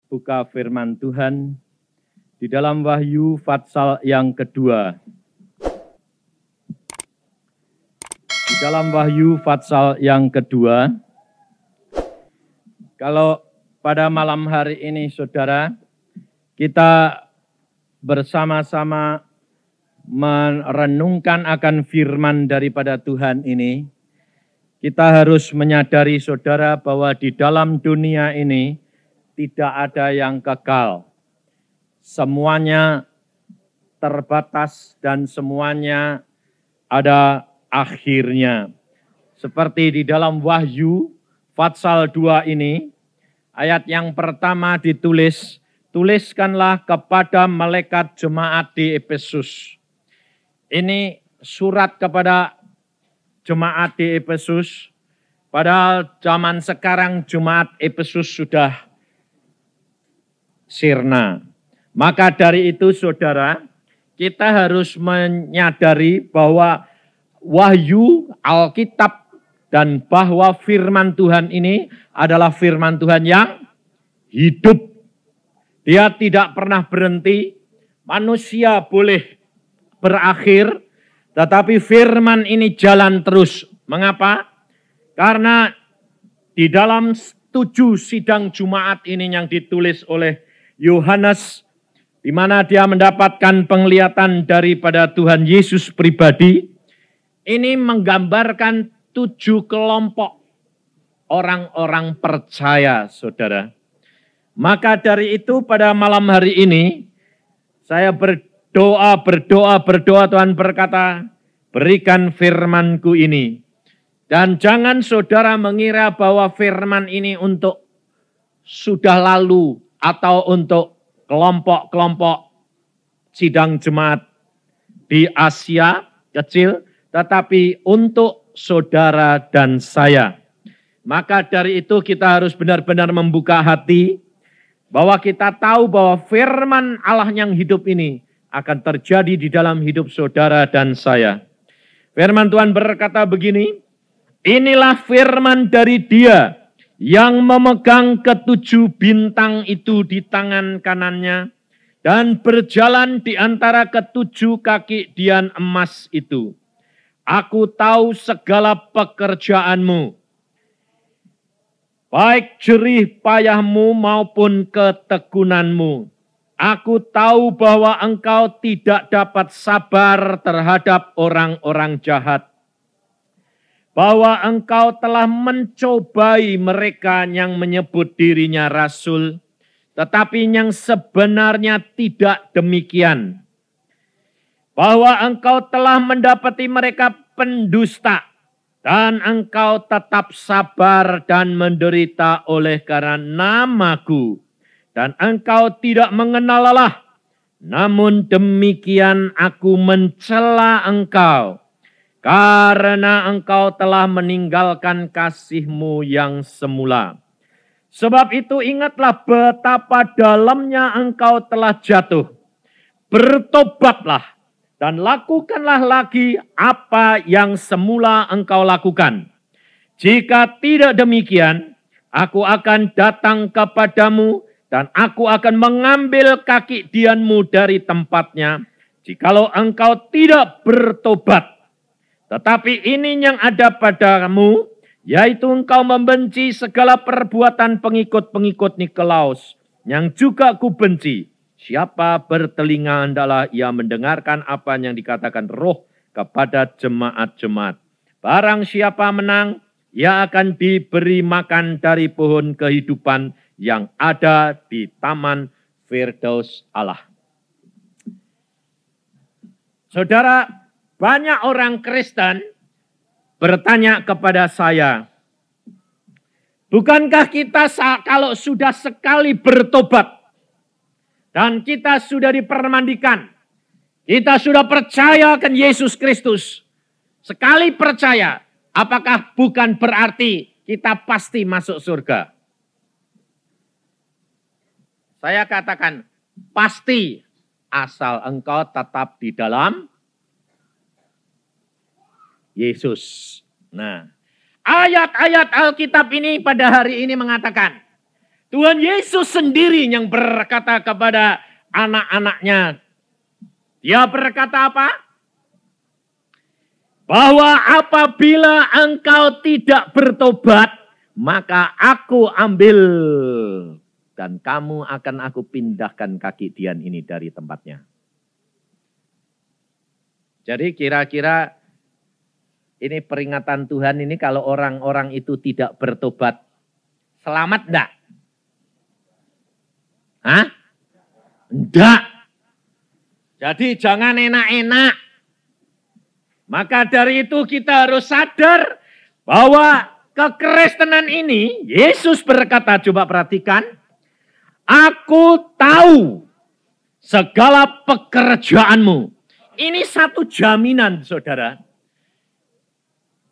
buka firman Tuhan di dalam Wahyu pasal yang kedua. Di dalam Wahyu pasal yang kedua, kalau pada malam hari ini saudara, kita bersama-sama merenungkan akan firman daripada Tuhan ini, kita harus menyadari saudara bahwa di dalam dunia ini tidak ada yang kekal. Semuanya terbatas dan semuanya ada akhirnya. Seperti di dalam Wahyu pasal 2 ini, ayat yang pertama ditulis, tuliskanlah kepada malaikat jemaat di Efesus. Ini surat kepada jemaat di Efesus, padahal zaman sekarang jemaat Efesus sudah sirna. Maka dari itu saudara, kita harus menyadari bahwa Wahyu, Alkitab, dan bahwa firman Tuhan ini adalah firman Tuhan yang hidup. Dia tidak pernah berhenti. Manusia boleh berakhir, tetapi firman ini jalan terus. Mengapa? Karena di dalam 7 sidang Jumat ini yang ditulis oleh Yohanes, di mana dia mendapatkan penglihatan daripada Tuhan Yesus pribadi, ini menggambarkan 7 kelompok orang-orang percaya, saudara. Maka dari itu pada malam hari ini, saya berdoa, Tuhan berkata, berikan firman-Ku ini. Dan jangan saudara mengira bahwa firman ini untuk sudah lalu atau untuk kelompok-kelompok sidang jemaat di Asia kecil, tetapi untuk saudara dan saya. Maka dari itu kita harus benar-benar membuka hati, bahwa kita tahu bahwa firman Allah yang hidup ini akan terjadi di dalam hidup saudara dan saya. Firman Tuhan berkata begini, inilah firman dari Dia yang memegang 7 bintang itu di tangan kanannya dan berjalan di antara 7 kaki dian emas itu. Aku tahu segala pekerjaanmu, baik jerih payahmu maupun ketekunanmu. Aku tahu bahwa engkau tidak dapat sabar terhadap orang-orang jahat, bahwa engkau telah mencobai mereka yang menyebut dirinya rasul, tetapi yang sebenarnya tidak demikian. Bahwa engkau telah mendapati mereka pendusta, dan engkau tetap sabar dan menderita oleh karena nama-Ku, dan engkau tidak mengenal lelah. Namun demikian aku mencela engkau, karena engkau telah meninggalkan kasih-Mu yang semula. Sebab itu ingatlah betapa dalamnya engkau telah jatuh. Bertobatlah dan lakukanlah lagi apa yang semula engkau lakukan. Jika tidak demikian, aku akan datang kepadamu dan aku akan mengambil kaki dianmu dari tempatnya, jikalau engkau tidak bertobat. Tetapi ini yang ada padamu, yaitu engkau membenci segala perbuatan pengikut-pengikut Nikolaus, yang juga kubenci. Siapa bertelinga hendaklah ia mendengarkan apa yang dikatakan Roh kepada jemaat-jemaat. Barang siapa menang, ia akan diberi makan dari pohon kehidupan yang ada di taman Firdaus Allah. Saudara, banyak orang Kristen bertanya kepada saya, bukankah kita kalau sudah sekali bertobat, dan kita sudah dipermandikan, kita sudah percaya akan Yesus Kristus, sekali percaya, apakah bukan berarti kita pasti masuk surga? Saya katakan, pasti, asal engkau tetap di dalam Yesus. Nah, ayat-ayat Alkitab ini pada hari ini mengatakan, Tuhan Yesus sendiri yang berkata kepada anak-anaknya. Dia berkata apa? Bahwa apabila engkau tidak bertobat, maka aku ambil dan kamu akan aku pindahkan kaki Dian ini dari tempatnya. Jadi kira-kira ini peringatan Tuhan ini kalau orang-orang itu tidak bertobat, selamat enggak? Hah? Enggak. Jadi jangan enak-enak. Maka dari itu kita harus sadar bahwa kekristenan ini, Yesus berkata, coba perhatikan, aku tahu segala pekerjaanmu. Ini satu jaminan, saudara.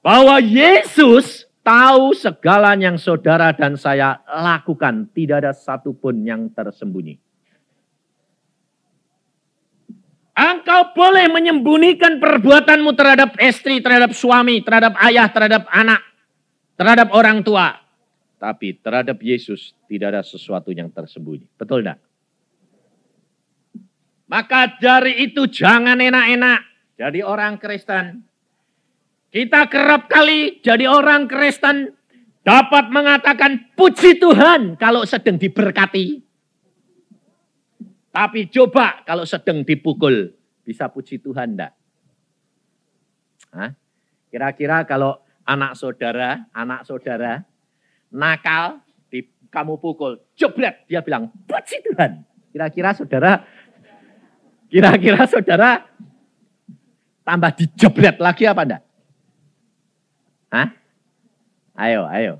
Bahwa Yesus tahu segala yang saudara dan saya lakukan. Tidak ada satupun yang tersembunyi. Engkau boleh menyembunyikan perbuatanmu terhadap istri, terhadap suami, terhadap ayah, terhadap anak, terhadap orang tua. Tapi terhadap Yesus tidak ada sesuatu yang tersembunyi. Betul enggak? Maka dari itu jangan enak-enak jadi orang Kristen. Kita kerap kali jadi orang Kristen dapat mengatakan puji Tuhan kalau sedang diberkati. Tapi coba kalau sedang dipukul, bisa puji Tuhan enggak? Hah? Kira-kira kalau anak saudara nakal, kamu pukul, jebret, dia bilang puji Tuhan. Kira-kira saudara tambah dijebret lagi apa enggak? Hah? Ayo.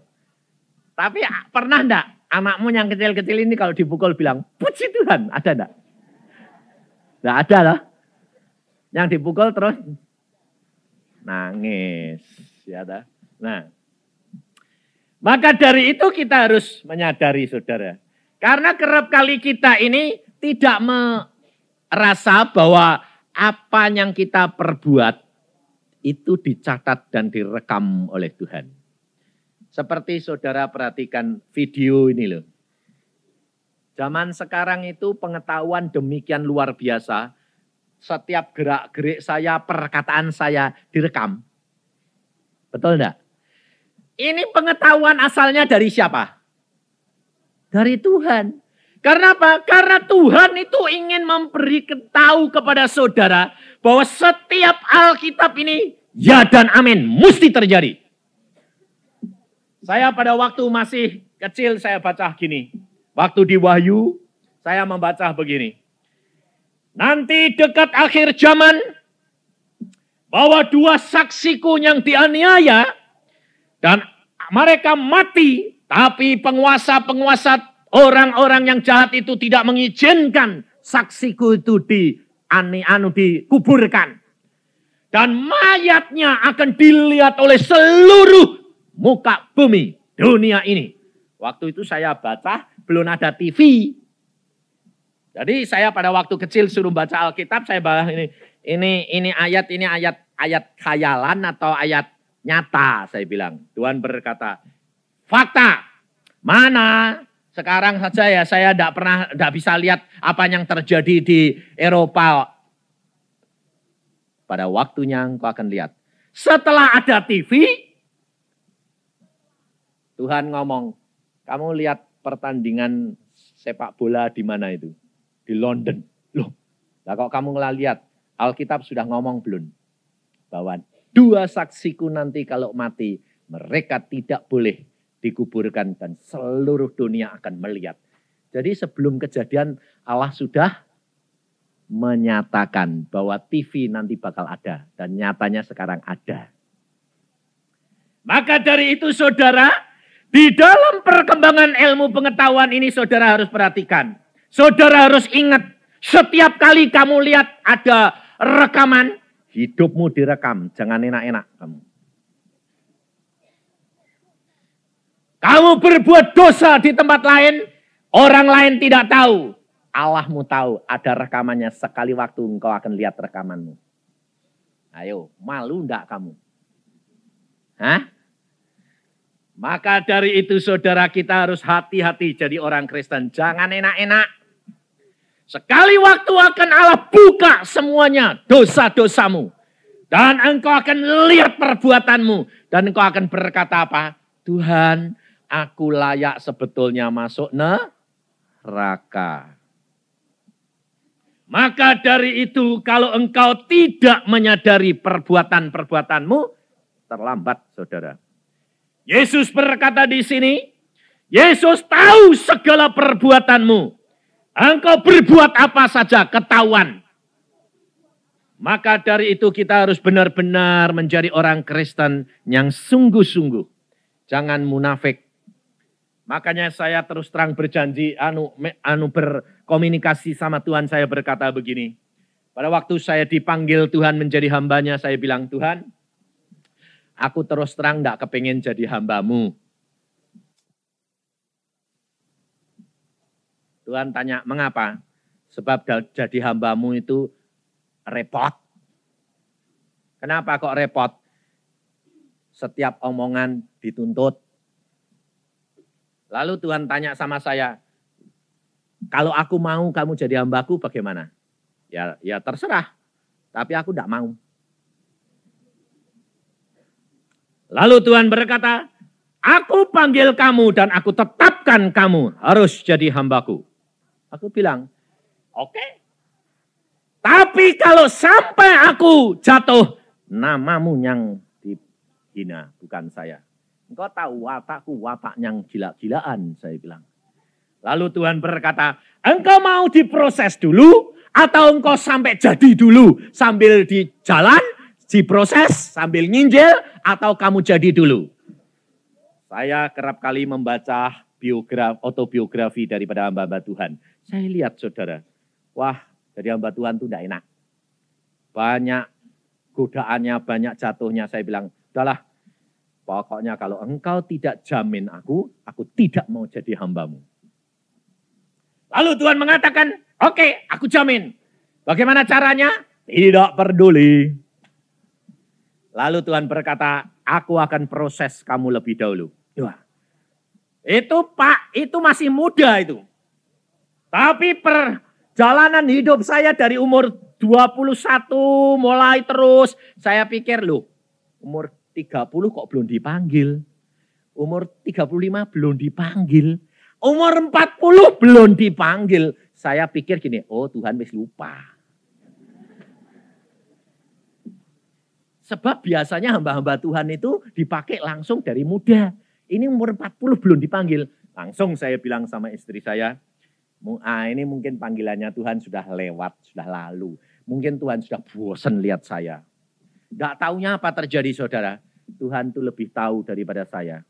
Tapi pernah enggak anakmu yang kecil-kecil ini kalau dipukul bilang, puji Tuhan, ada enggak? Enggak ada loh. Yang dipukul terus nangis. Ya, nah, maka dari itu kita harus menyadari, saudara. Karena kerap kali kita ini tidak merasa bahwa apa yang kita perbuat itu dicatat dan direkam oleh Tuhan. Seperti saudara perhatikan video ini loh. Zaman sekarang itu pengetahuan demikian luar biasa. Setiap gerak-gerik saya, perkataan saya direkam. Betul enggak? Ini pengetahuan asalnya dari siapa? Dari Tuhan. Karena apa? Karena Tuhan itu ingin memberi tahu kepada saudara bahwa setiap Alkitab ini ya dan amin mesti terjadi. Saya pada waktu masih kecil saya baca gini. Waktu di Wahyu saya membaca begini. Nanti dekat akhir zaman bahwa dua saksiku yang dianiaya dan mereka mati. Tapi penguasa-penguasa orang-orang yang jahat itu tidak mengizinkan saksiku itu dikuburkan. Dan mayatnya akan dilihat oleh seluruh muka bumi dunia ini. Waktu itu saya baca belum ada TV. Jadi saya pada waktu kecil suruh baca Alkitab, saya bahas ini ayat khayalan atau ayat nyata, saya bilang. Tuhan berkata, fakta mana? Sekarang saja ya saya tidak bisa lihat apa yang terjadi di Eropa. Pada waktunya engkau akan lihat. Setelah ada TV, Tuhan ngomong, kamu lihat pertandingan sepak bola di mana itu? Di London. Loh, nah kalau kamu lihat, Alkitab sudah ngomong belum? Bahwa dua saksiku nanti kalau mati, mereka tidak boleh dikuburkan dan seluruh dunia akan melihat. Jadi sebelum kejadian Allah sudah menyatakan bahwa TV nanti bakal ada. Dan nyatanya sekarang ada. Maka dari itu saudara, di dalam perkembangan ilmu pengetahuan ini saudara harus perhatikan. Saudara harus ingat, setiap kali kamu lihat ada rekaman, hidupmu direkam. Jangan enak-enak kamu. Kamu berbuat dosa di tempat lain, orang lain tidak tahu. Allahmu tahu, ada rekamannya. Sekali waktu engkau akan lihat rekamanmu. Ayo, malu enggak kamu? Hah? Maka dari itu saudara, kita harus hati-hati jadi orang Kristen. Jangan enak-enak. Sekali waktu akan Allah buka semuanya dosa-dosamu. Dan engkau akan lihat perbuatanmu. Dan engkau akan berkata apa? Tuhan, aku layak sebetulnya masuk neraka. Maka dari itu kalau engkau tidak menyadari perbuatan-perbuatanmu, terlambat saudara. Yesus berkata di sini, Yesus tahu segala perbuatanmu. Engkau berbuat apa saja ketahuan. Maka dari itu kita harus benar-benar menjadi orang Kristen yang sungguh-sungguh. Jangan munafik. Makanya saya terus terang berjanji, berkomunikasi sama Tuhan, saya berkata begini. Pada waktu saya dipanggil Tuhan menjadi hambanya, saya bilang, Tuhan, aku terus terang tidak kepengen jadi hambamu. Tuhan tanya, mengapa? Sebab jadi hambamu itu repot. Kenapa kok repot? Setiap omongan dituntut. Lalu Tuhan tanya sama saya, kalau aku mau kamu jadi hambaku bagaimana? Ya terserah, tapi aku tidak mau. Lalu Tuhan berkata, aku panggil kamu dan aku tetapkan kamu harus jadi hambaku. Aku bilang, oke. Tapi kalau sampai aku jatuh, namamu yang dihina, bukan saya. Engkau tahu watakku, watak yang gila-gilaan, saya bilang. Lalu Tuhan berkata, engkau mau diproses dulu, atau engkau sampai jadi dulu, sambil di jalan, diproses, sambil nginjil, atau kamu jadi dulu. Saya kerap kali membaca autobiografi daripada hamba-hamba Tuhan. Saya lihat saudara, wah jadi hamba Tuhan itu tidak enak. Banyak godaannya, banyak jatuhnya. Saya bilang, udahlah, pokoknya kalau engkau tidak jamin aku tidak mau jadi hambamu. Lalu Tuhan mengatakan, oke, aku jamin. Bagaimana caranya? Tidak peduli. Lalu Tuhan berkata, aku akan proses kamu lebih dahulu. Wah, itu Pak, itu masih muda itu. Tapi perjalanan hidup saya dari umur 21 mulai terus. Saya pikir loh, umur 30 kok belum dipanggil. Umur 35 belum dipanggil. Umur 40 belum dipanggil. Saya pikir gini, oh Tuhan wis lupa. Sebab biasanya hamba-hamba Tuhan itu dipakai langsung dari muda. Ini umur 40 belum dipanggil. Langsung saya bilang sama istri saya, ini mungkin panggilannya Tuhan sudah lewat, sudah lalu. Mungkin Tuhan sudah bosan lihat saya. Tidak taunya apa terjadi saudara. Tuhan itu lebih tahu daripada saya.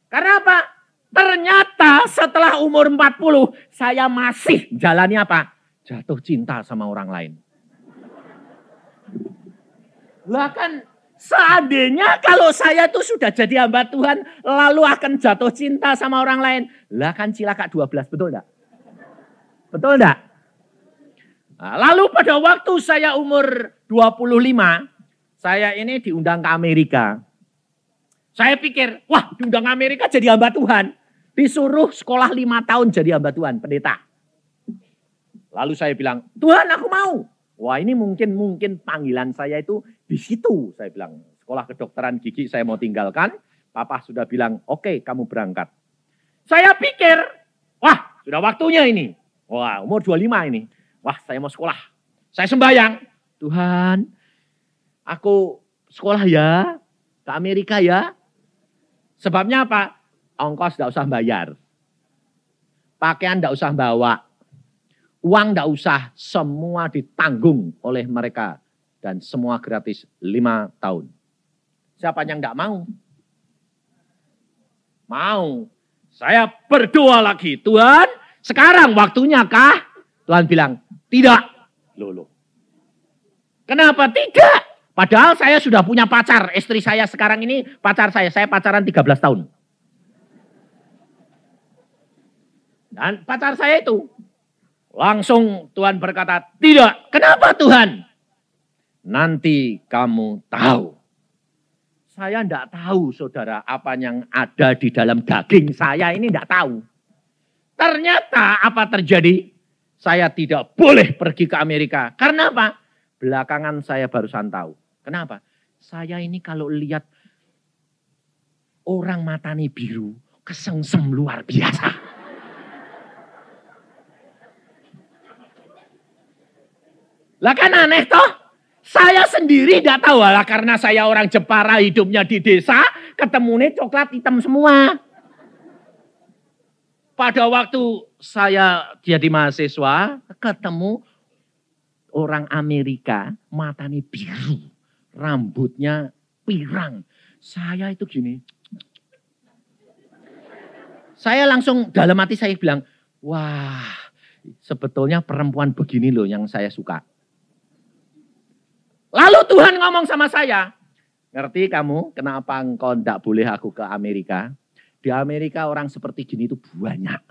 Karena apa? Ternyata setelah umur 40, saya masih jalani apa? Jatuh cinta sama orang lain. Lah kan seandainya kalau saya itu sudah jadi hamba Tuhan, lalu akan jatuh cinta sama orang lain. Lah kan cilaka 12, betul enggak? Betul enggak? Nah, lalu pada waktu saya umur 25, saya ini diundang ke Amerika. Saya pikir, wah diundang Amerika jadi hamba Tuhan. Disuruh sekolah 5 tahun jadi hamba Tuhan, pendeta. Lalu saya bilang, Tuhan aku mau. Wah ini mungkin panggilan saya itu di situ. Saya bilang, sekolah kedokteran gigi saya mau tinggalkan. Papa sudah bilang, oke, kamu berangkat. Saya pikir, wah sudah waktunya ini. Wah umur 25 ini. Wah saya mau sekolah. Saya sembahyang. Tuhan, aku sekolah ya, ke Amerika ya. Sebabnya apa? Ongkos tidak usah bayar. Pakaian tidak usah bawa. Uang tidak usah. Semua ditanggung oleh mereka. Dan semua gratis 5 tahun. Siapa yang tidak mau? Mau. Saya berdoa lagi. Tuhan, sekarang waktunya kah? Tuhan bilang, tidak. Loh. Kenapa tidak? Padahal saya sudah punya pacar. Istri saya sekarang ini pacar saya. Saya pacaran 13 tahun. Dan pacar saya itu. Langsung Tuhan berkata, tidak. Kenapa Tuhan? Nanti kamu tahu. Saya enggak tahu, saudara, apa yang ada di dalam daging saya ini enggak tahu. Ternyata apa terjadi? Saya tidak boleh pergi ke Amerika. Karena apa? Belakangan saya barusan tahu. Kenapa? Saya ini kalau lihat orang matanya biru, kesengsem luar biasa. Lah kan aneh toh? Saya sendiri tidak tahu lah karena saya orang Jepara hidupnya di desa, ketemunya coklat hitam semua. Pada waktu saya jadi mahasiswa, ketemu orang Amerika, matanya biru, rambutnya pirang. Saya itu gini. Saya langsung dalam hati saya bilang, wah sebetulnya perempuan begini loh yang saya suka. Lalu Tuhan ngomong sama saya, ngerti kamu kenapa engkau tidak boleh aku ke Amerika? Di Amerika orang seperti gini itu banyak.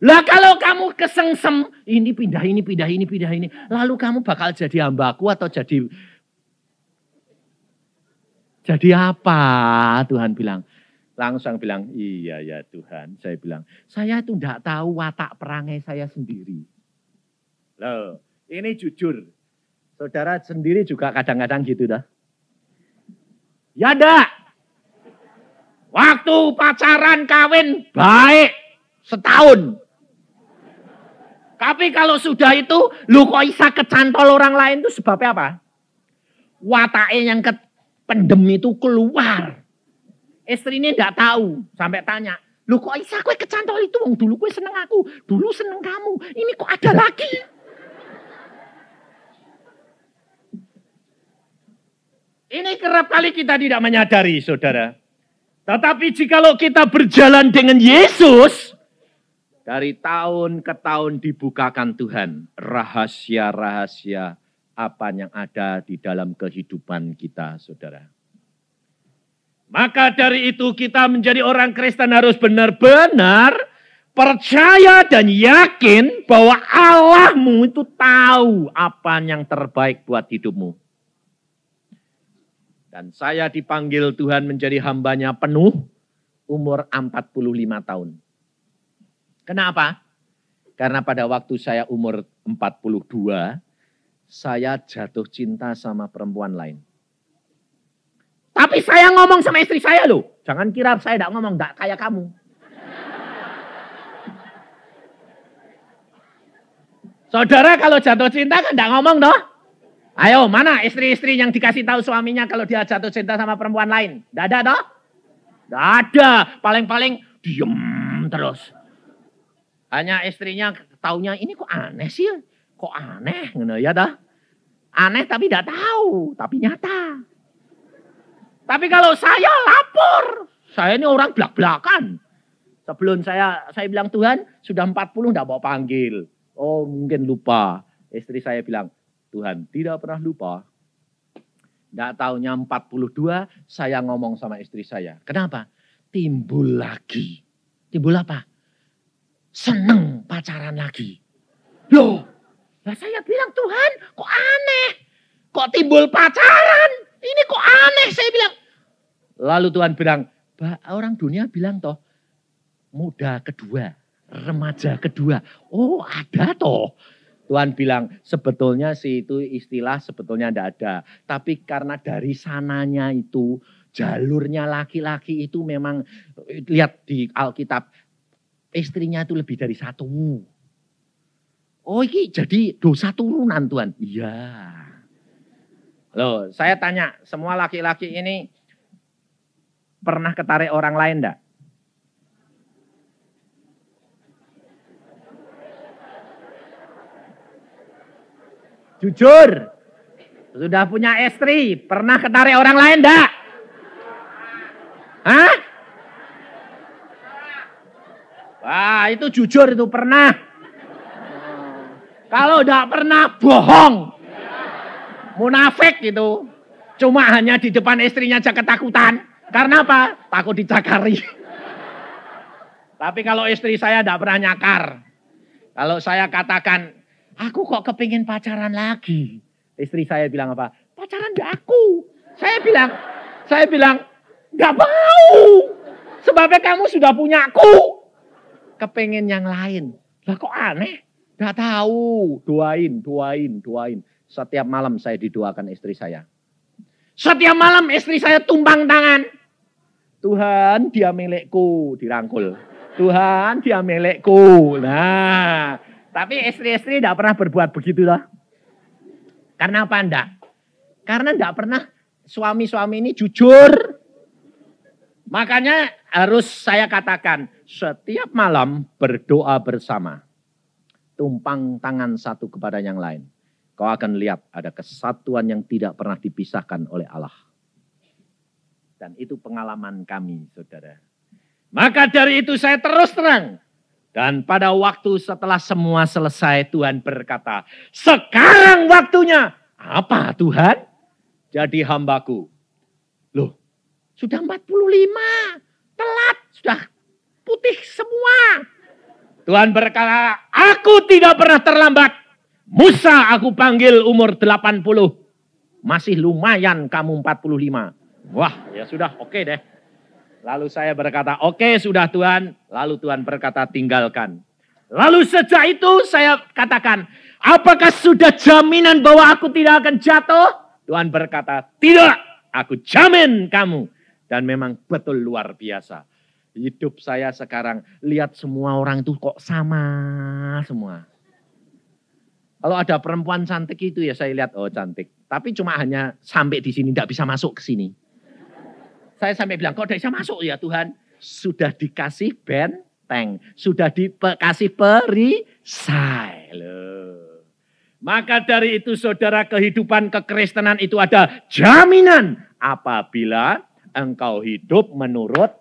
Lah kalau kamu kesengsem, ini pindah ini, pindah ini, pindah ini. Lalu kamu bakal jadi hambaku atau jadi apa? Tuhan bilang. Langsung bilang, iya ya Tuhan. Saya bilang, saya itu tidak tahu watak perangai saya sendiri. Loh, ini jujur. Saudara sendiri juga kadang-kadang gitu dah. Ya dah. Waktu pacaran kawin baik setahun. Tapi kalau sudah itu, lu kok bisa kecantol orang lain itu sebabnya apa? Watake yang pendem itu keluar. Istrinya enggak tahu, sampai tanya, lu kok bisa kue kecantol itu? Dulu kue seneng aku, dulu seneng kamu, ini kok ada lagi? Ini kerap kali kita tidak menyadari, saudara. Tetapi jikalau kita berjalan dengan Yesus, dari tahun ke tahun dibukakan Tuhan rahasia-rahasia apa yang ada di dalam kehidupan kita, saudara. Maka dari itu kita menjadi orang Kristen harus benar-benar percaya dan yakin bahwa Allahmu itu tahu apa yang terbaik buat hidupmu. Dan saya dipanggil Tuhan menjadi hambanya penuh umur 45 tahun. Kenapa? Karena pada waktu saya umur 42, saya jatuh cinta sama perempuan lain. Tapi saya ngomong sama istri saya loh. Jangan kira saya tidak ngomong, tidak kayak kamu. Saudara kalau jatuh cinta kan tidak ngomong toh. Ayo, mana istri-istri yang dikasih tahu suaminya kalau dia jatuh cinta sama perempuan lain? Tidak ada toh? Tidak ada. Paling-paling diem terus. Hanya istrinya taunya ini kok aneh sih. Kok aneh? Ya toh? Aneh tapi tidak tahu. Tapi nyata. Tapi kalau saya lapor. Saya ini orang belak-belakan. Sebelum saya bilang Tuhan sudah 40 tidak mau panggil. Oh mungkin lupa. Istri saya bilang, Tuhan tidak pernah lupa. Tidak tahunya 42, saya ngomong sama istri saya. Kenapa? Timbul lagi. Timbul apa? Seneng pacaran lagi. Loh, lah saya bilang Tuhan kok aneh. Kok timbul pacaran? Ini kok aneh saya bilang. Lalu Tuhan bilang, orang dunia bilang toh, muda kedua, remaja kedua. Oh ada toh. Tuhan bilang sebetulnya sih itu istilah sebetulnya tidak ada. Tapi karena dari sananya itu jalurnya laki-laki itu memang lihat di Alkitab istrinya itu lebih dari satu. Oh ini jadi dosa turunan Tuhan. Iya. Loh saya tanya semua laki-laki ini pernah ketarik orang lain enggak? Jujur, sudah punya istri, pernah ketarik orang lain enggak? Hah? Wah, itu jujur itu pernah. Kalau enggak pernah, bohong. Munafik itu. Cuma hanya di depan istrinya aja ketakutan. Karena apa? Takut dicakari. Tapi kalau istri saya enggak pernah nyakar. Kalau saya katakan, aku kok kepingin pacaran lagi. Istri saya bilang apa? Pacaran enggak aku. Saya bilang, nggak mau. Sebabnya kamu sudah punya aku. Kepengen yang lain. Lah kok aneh? Nggak tahu. Doain. Setiap malam saya didoakan istri saya. Setiap malam istri saya tumpang tangan. Tuhan, dia milikku, dirangkul. Tuhan, dia milikku. Nah, tapi istri-istri tidak pernah berbuat begitu lah. Karena apa enggak? Karena enggak pernah suami-suami ini jujur. Makanya harus saya katakan, setiap malam berdoa bersama. Tumpang tangan satu kepada yang lain. Kau akan lihat ada kesatuan yang tidak pernah dipisahkan oleh Allah. Dan itu pengalaman kami, saudara. Maka dari itu saya terus terang. Dan pada waktu setelah semua selesai, Tuhan berkata, sekarang waktunya. Apa Tuhan? Jadi hambaku. Loh, sudah 45. Telat, sudah putih semua. Tuhan berkata, aku tidak pernah terlambat. Musa aku panggil umur 80. Masih lumayan kamu 45. Wah, ya sudah, oke deh. Lalu saya berkata, oke sudah Tuhan. Lalu Tuhan berkata, tinggalkan. Lalu sejak itu saya katakan, apakah sudah jaminan bahwa aku tidak akan jatuh? Tuhan berkata, tidak, aku jamin kamu. Dan memang betul luar biasa. Hidup saya sekarang, lihat semua orang itu kok sama semua. Kalau ada perempuan cantik itu ya saya lihat, oh cantik. Tapi cuma hanya sampai di sini, tidak bisa masuk ke sini. Saya sampai bilang, kok tidak bisa masuk ya Tuhan? Sudah dikasih benteng, sudah dikasih perisai. Loh. Maka dari itu saudara, kehidupan kekristenan itu ada jaminan. Apabila engkau hidup menurut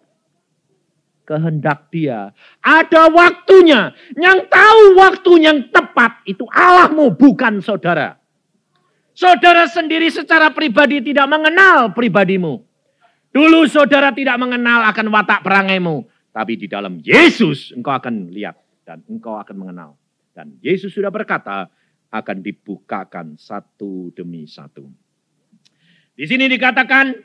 kehendak Dia. Ada waktunya. Yang tahu waktu yang tepat itu Allahmu, bukan saudara. Saudara sendiri secara pribadi tidak mengenal pribadimu. Dulu saudara tidak mengenal akan watak perangaimu. Tapi di dalam Yesus engkau akan lihat dan engkau akan mengenal. Dan Yesus sudah berkata akan dibukakan satu demi satu. Di sini dikatakan,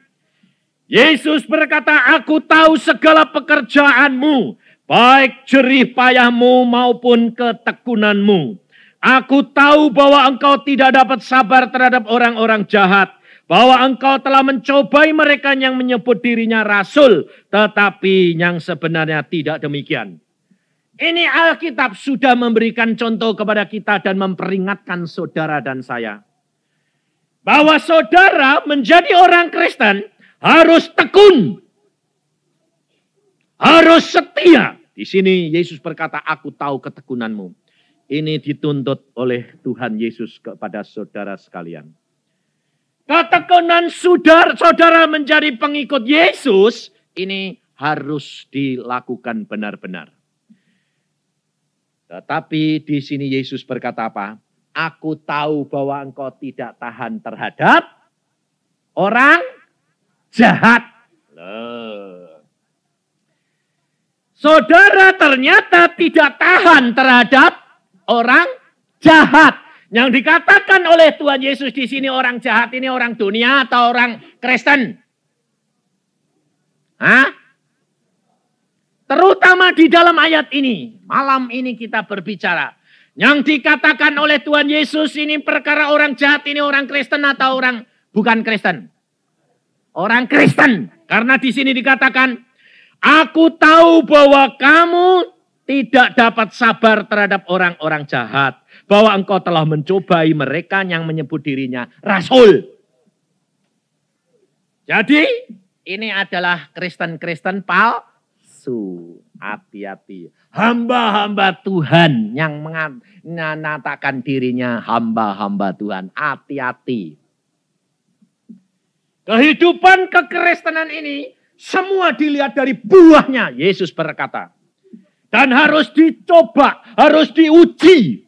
Yesus berkata, aku tahu segala pekerjaanmu, baik jerih payahmu maupun ketekunanmu. Aku tahu bahwa engkau tidak dapat sabar terhadap orang-orang jahat, bahwa engkau telah mencobai mereka yang menyebut dirinya rasul, tetapi yang sebenarnya tidak demikian. Ini Alkitab sudah memberikan contoh kepada kita dan memperingatkan saudara dan saya. Bahwa saudara menjadi orang Kristen harus tekun. Harus setia. Di sini Yesus berkata, aku tahu ketekunanmu. Ini dituntut oleh Tuhan Yesus kepada saudara sekalian. Ketekunan saudara menjadi pengikut Yesus, ini harus dilakukan benar-benar. Tetapi di sini Yesus berkata apa? Aku tahu bahwa engkau tidak tahan terhadap orang jahat. Loh. Saudara ternyata tidak tahan terhadap orang jahat. Yang dikatakan oleh Tuhan Yesus di sini orang jahat ini orang dunia atau orang Kristen? Hah? Terutama di dalam ayat ini. Malam ini kita berbicara. Yang dikatakan oleh Tuhan Yesus ini perkara orang jahat ini orang Kristen atau orang bukan Kristen? Orang Kristen. Karena di sini dikatakan, aku tahu bahwa kamu tidak dapat sabar terhadap orang-orang jahat. Bahwa engkau telah mencobai mereka yang menyebut dirinya rasul. Jadi ini adalah Kristen-Kristen palsu. Hati-hati. Hamba-hamba Tuhan yang mengatakan dirinya hamba-hamba Tuhan. Hati-hati. Kehidupan kekristenan ini semua dilihat dari buahnya. Yesus berkata. Dan harus dicoba, harus diuji.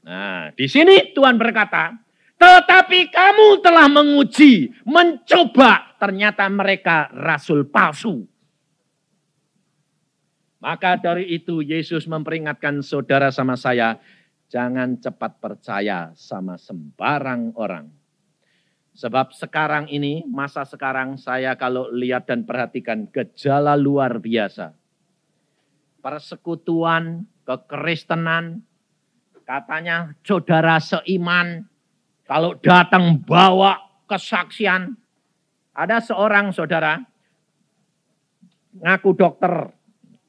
Nah, di sini Tuhan berkata, tetapi kamu telah menguji, mencoba, ternyata mereka rasul palsu. Maka dari itu Yesus memperingatkan saudara sama saya, jangan cepat percaya sama sembarang orang. Sebab sekarang ini, masa sekarang saya kalau lihat dan perhatikan gejala luar biasa. Persekutuan, kekristenan, katanya saudara seiman, kalau datang bawa kesaksian. Ada seorang saudara, ngaku dokter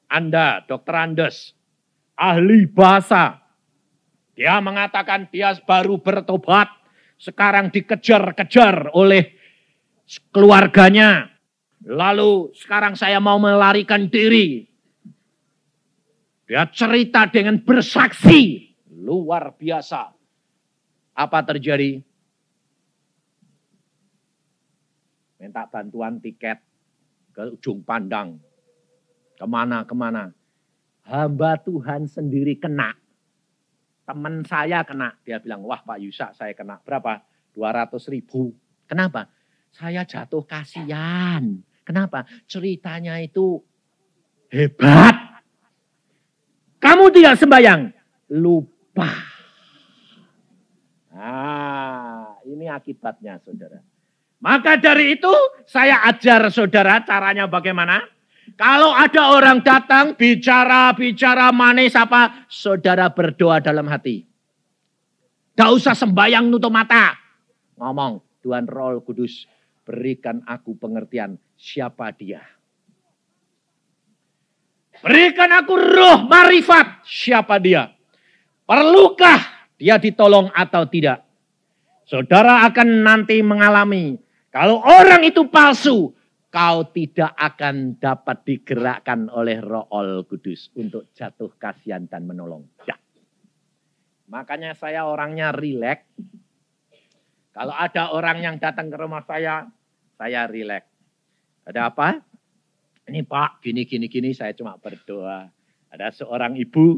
Anda, dokter Andes, ahli bahasa. Dia mengatakan dia baru bertobat. Sekarang dikejar-kejar oleh keluarganya. Lalu sekarang saya mau melarikan diri. Dia cerita dengan bersaksi. Luar biasa. Apa terjadi? Minta bantuan tiket ke ujung pandang. Kemana-kemana. Hamba Tuhan sendiri kena. Teman saya kena, dia bilang, wah Pak Yusak saya kena. Berapa? 200.000. Kenapa? Saya jatuh kasihan. Kenapa? Ceritanya itu hebat. Kamu tidak sembahyang. Lupa. Nah, ini akibatnya saudara. Maka dari itu saya ajar saudara caranya bagaimana. Kalau ada orang datang bicara manis apa, saudara berdoa dalam hati. Gak usah sembahyang nutup mata. Ngomong, Tuhan Roh Kudus berikan aku pengertian siapa dia. Berikan aku roh marifat siapa dia. Perlukah dia ditolong atau tidak. Saudara akan nanti mengalami kalau orang itu palsu. Kau tidak akan dapat digerakkan oleh Roh Kudus untuk jatuh kasihan dan menolong. Ya. Makanya saya orangnya rileks. Kalau ada orang yang datang ke rumah saya rileks. Ada apa? Ini Pak, gini, saya cuma berdoa. Ada seorang ibu,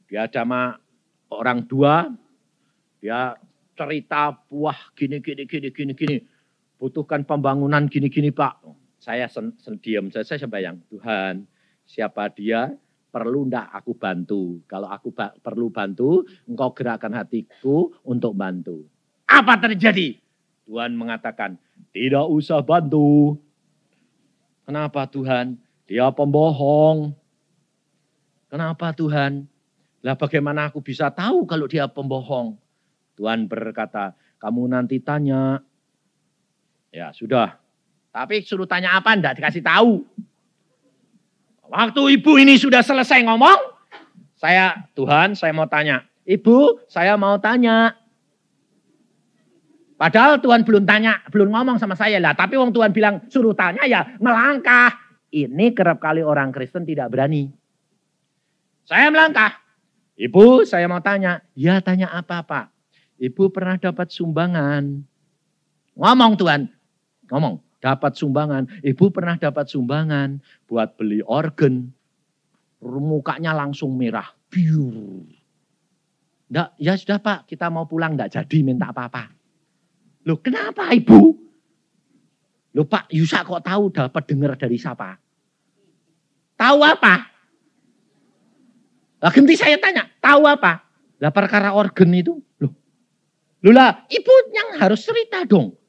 dia sama orang tua, dia cerita, wah gini. Butuhkan pembangunan gini Pak. Saya diam, saya sembahyang. Tuhan, siapa dia? Perlu ndak aku bantu? Kalau aku perlu bantu, engkau gerakkan hatiku untuk bantu. Apa terjadi? Tuhan mengatakan, tidak usah bantu. Kenapa Tuhan? Dia pembohong. Kenapa Tuhan? Lah bagaimana aku bisa tahu kalau dia pembohong? Tuhan berkata, kamu nanti tanya. Ya sudah. Tapi suruh tanya apa enggak dikasih tahu. Waktu ibu ini sudah selesai ngomong, Tuhan saya mau tanya. Ibu saya mau tanya. Padahal Tuhan belum tanya, belum ngomong sama saya lah. Tapi wong Tuhan bilang suruh tanya ya melangkah. Ini kerap kali orang Kristen tidak berani. Saya melangkah. Ibu saya mau tanya. Ya tanya apa Pak? Ibu pernah dapat sumbangan. Ngomong Tuhan. Ngomong. Dapat sumbangan. Ibu pernah dapat sumbangan buat beli organ. Mukanya langsung merah. Biur. Nggak, ya sudah Pak, kita mau pulang nggak jadi minta apa-apa. Loh kenapa Ibu? Loh Pak Yusak kok tahu dapat dengar dari siapa? Tahu apa? Lah ganti saya tanya, tahu apa? Lah perkara organ itu. Loh lah Ibu yang harus cerita dong.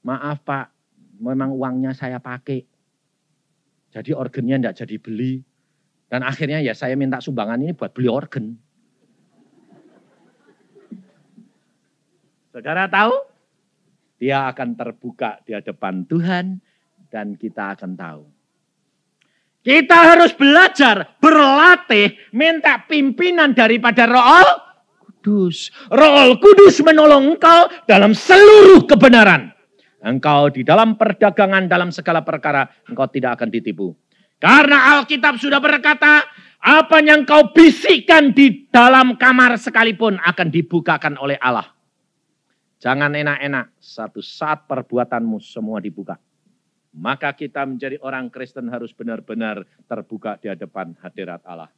Maaf Pak, memang uangnya saya pakai. Jadi organnya enggak jadi beli. Dan akhirnya ya saya minta sumbangan ini buat beli organ. Saudara tahu? Dia akan terbuka di hadapan Tuhan dan kita akan tahu. Kita harus belajar, berlatih, minta pimpinan daripada Roh Kudus. Roh Kudus menolong engkau dalam seluruh kebenaran. Engkau di dalam perdagangan, dalam segala perkara, engkau tidak akan ditipu. Karena Alkitab sudah berkata, apa yang kau bisikkan di dalam kamar sekalipun akan dibukakan oleh Allah. Jangan enak-enak, satu saat perbuatanmu semua dibuka. Maka kita menjadi orang Kristen harus benar-benar terbuka di hadapan hadirat Allah.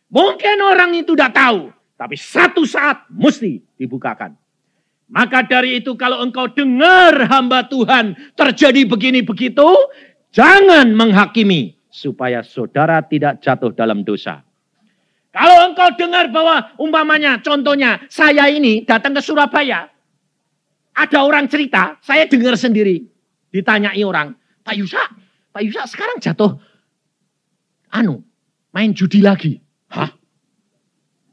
Mungkin orang itu tidak tahu, tapi satu saat mesti dibukakan. Maka dari itu kalau engkau dengar hamba Tuhan terjadi begini begitu, jangan menghakimi supaya saudara tidak jatuh dalam dosa. Kalau engkau dengar bahwa umpamanya contohnya saya ini datang ke Surabaya, ada orang cerita, saya dengar sendiri. Ditanyai orang, Pak Yusak sekarang jatuh main judi lagi. Hah?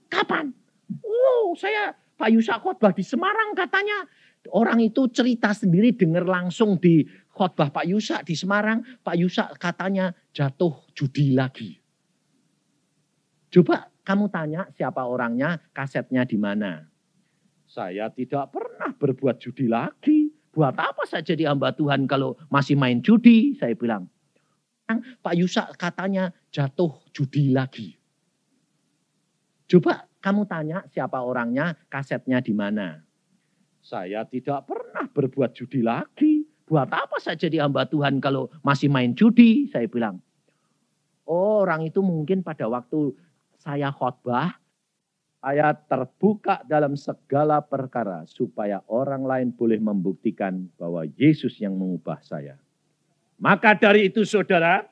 Kapan? Oh, Pak Yusak khotbah di Semarang katanya. Orang itu cerita sendiri, dengar langsung di khotbah Pak Yusak di Semarang. Pak Yusak katanya jatuh judi lagi. Coba kamu tanya siapa orangnya, kasetnya di mana. Saya tidak pernah berbuat judi lagi. Buat apa saya jadi hamba Tuhan kalau masih main judi? Saya bilang. Pak Yusak katanya jatuh judi lagi. Coba kamu tanya siapa orangnya, kasetnya di mana. Saya tidak pernah berbuat judi lagi. Buat apa saya jadi hamba Tuhan kalau masih main judi? Saya bilang. Oh, orang itu mungkin pada waktu saya khotbah, saya terbuka dalam segala perkara supaya orang lain boleh membuktikan bahwa Yesus yang mengubah saya. Maka dari itu saudara,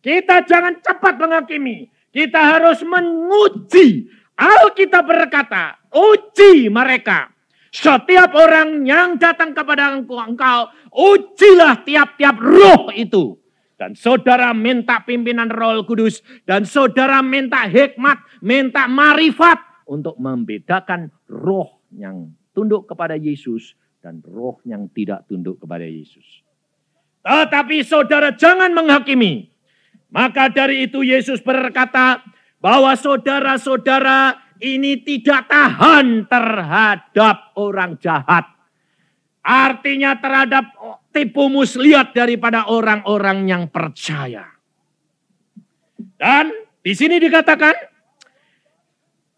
kita jangan cepat menghakimi. Kita harus menguji. Alkitab berkata, uji mereka. Setiap orang yang datang kepada engkau, ujilah tiap-tiap roh itu. Dan saudara minta pimpinan Roh Kudus. Dan saudara minta hikmat, minta marifat. Untuk membedakan roh yang tunduk kepada Yesus dan roh yang tidak tunduk kepada Yesus. Tetapi saudara jangan menghakimi. Maka dari itu Yesus berkata bahwa saudara-saudara ini tidak tahan terhadap orang jahat. Artinya terhadap tipu muslihat daripada orang-orang yang percaya. Dan di sini dikatakan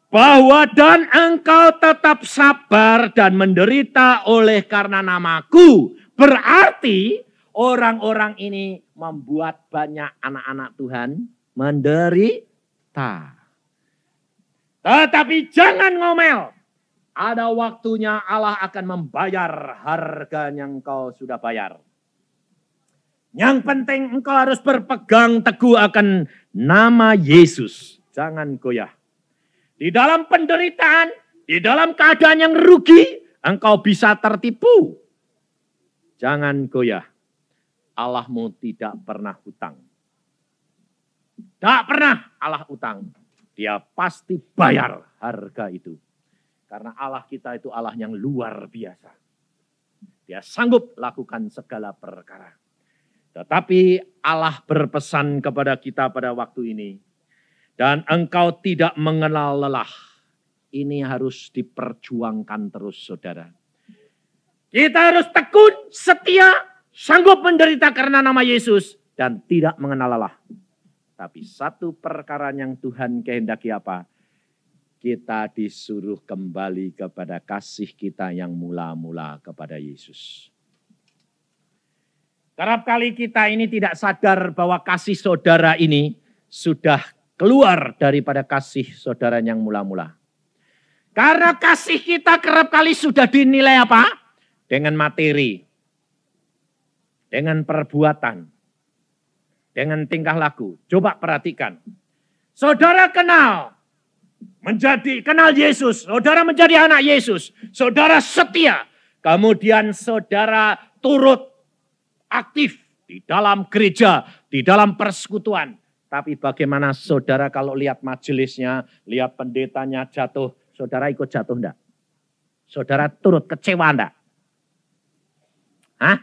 bahwa dan engkau tetap sabar dan menderita oleh karena namaku. Berarti orang-orang ini membuat banyak anak-anak Tuhan menderita. Tetapi jangan ngomel. Ada waktunya Allah akan membayar harga yang engkau sudah bayar. Yang penting engkau harus berpegang teguh akan nama Yesus. Jangan goyah. Di dalam penderitaan, di dalam keadaan yang rugi, engkau bisa tertipu. Jangan goyah. Allahmu tidak pernah hutang. Tidak pernah Allah hutang. Dia pasti bayar harga itu. Karena Allah kita itu Allah yang luar biasa. Dia sanggup lakukan segala perkara. Tetapi Allah berpesan kepada kita pada waktu ini. Dan engkau tidak mengenal lelah. Ini harus diperjuangkan terus saudara. Kita harus tekun, setia, sanggup menderita karena nama Yesus. Dan tidak mengenal lelah. Tapi satu perkara yang Tuhan kehendaki apa? Kita disuruh kembali kepada kasih kita yang mula-mula kepada Yesus. Kerap kali kita ini tidak sadar bahwa kasih saudara ini sudah keluar daripada kasih saudara yang mula-mula. Karena kasih kita kerap kali sudah dinilai apa? Dengan materi. Dengan perbuatan. Dengan tingkah laku. Coba perhatikan. Saudara kenal Yesus. Saudara menjadi anak Yesus. Saudara setia. Kemudian saudara turut aktif di dalam gereja. Di dalam persekutuan. Tapi bagaimana saudara kalau lihat majelisnya, lihat pendetanya jatuh, saudara ikut jatuh enggak? Saudara turut kecewa enggak? Hah?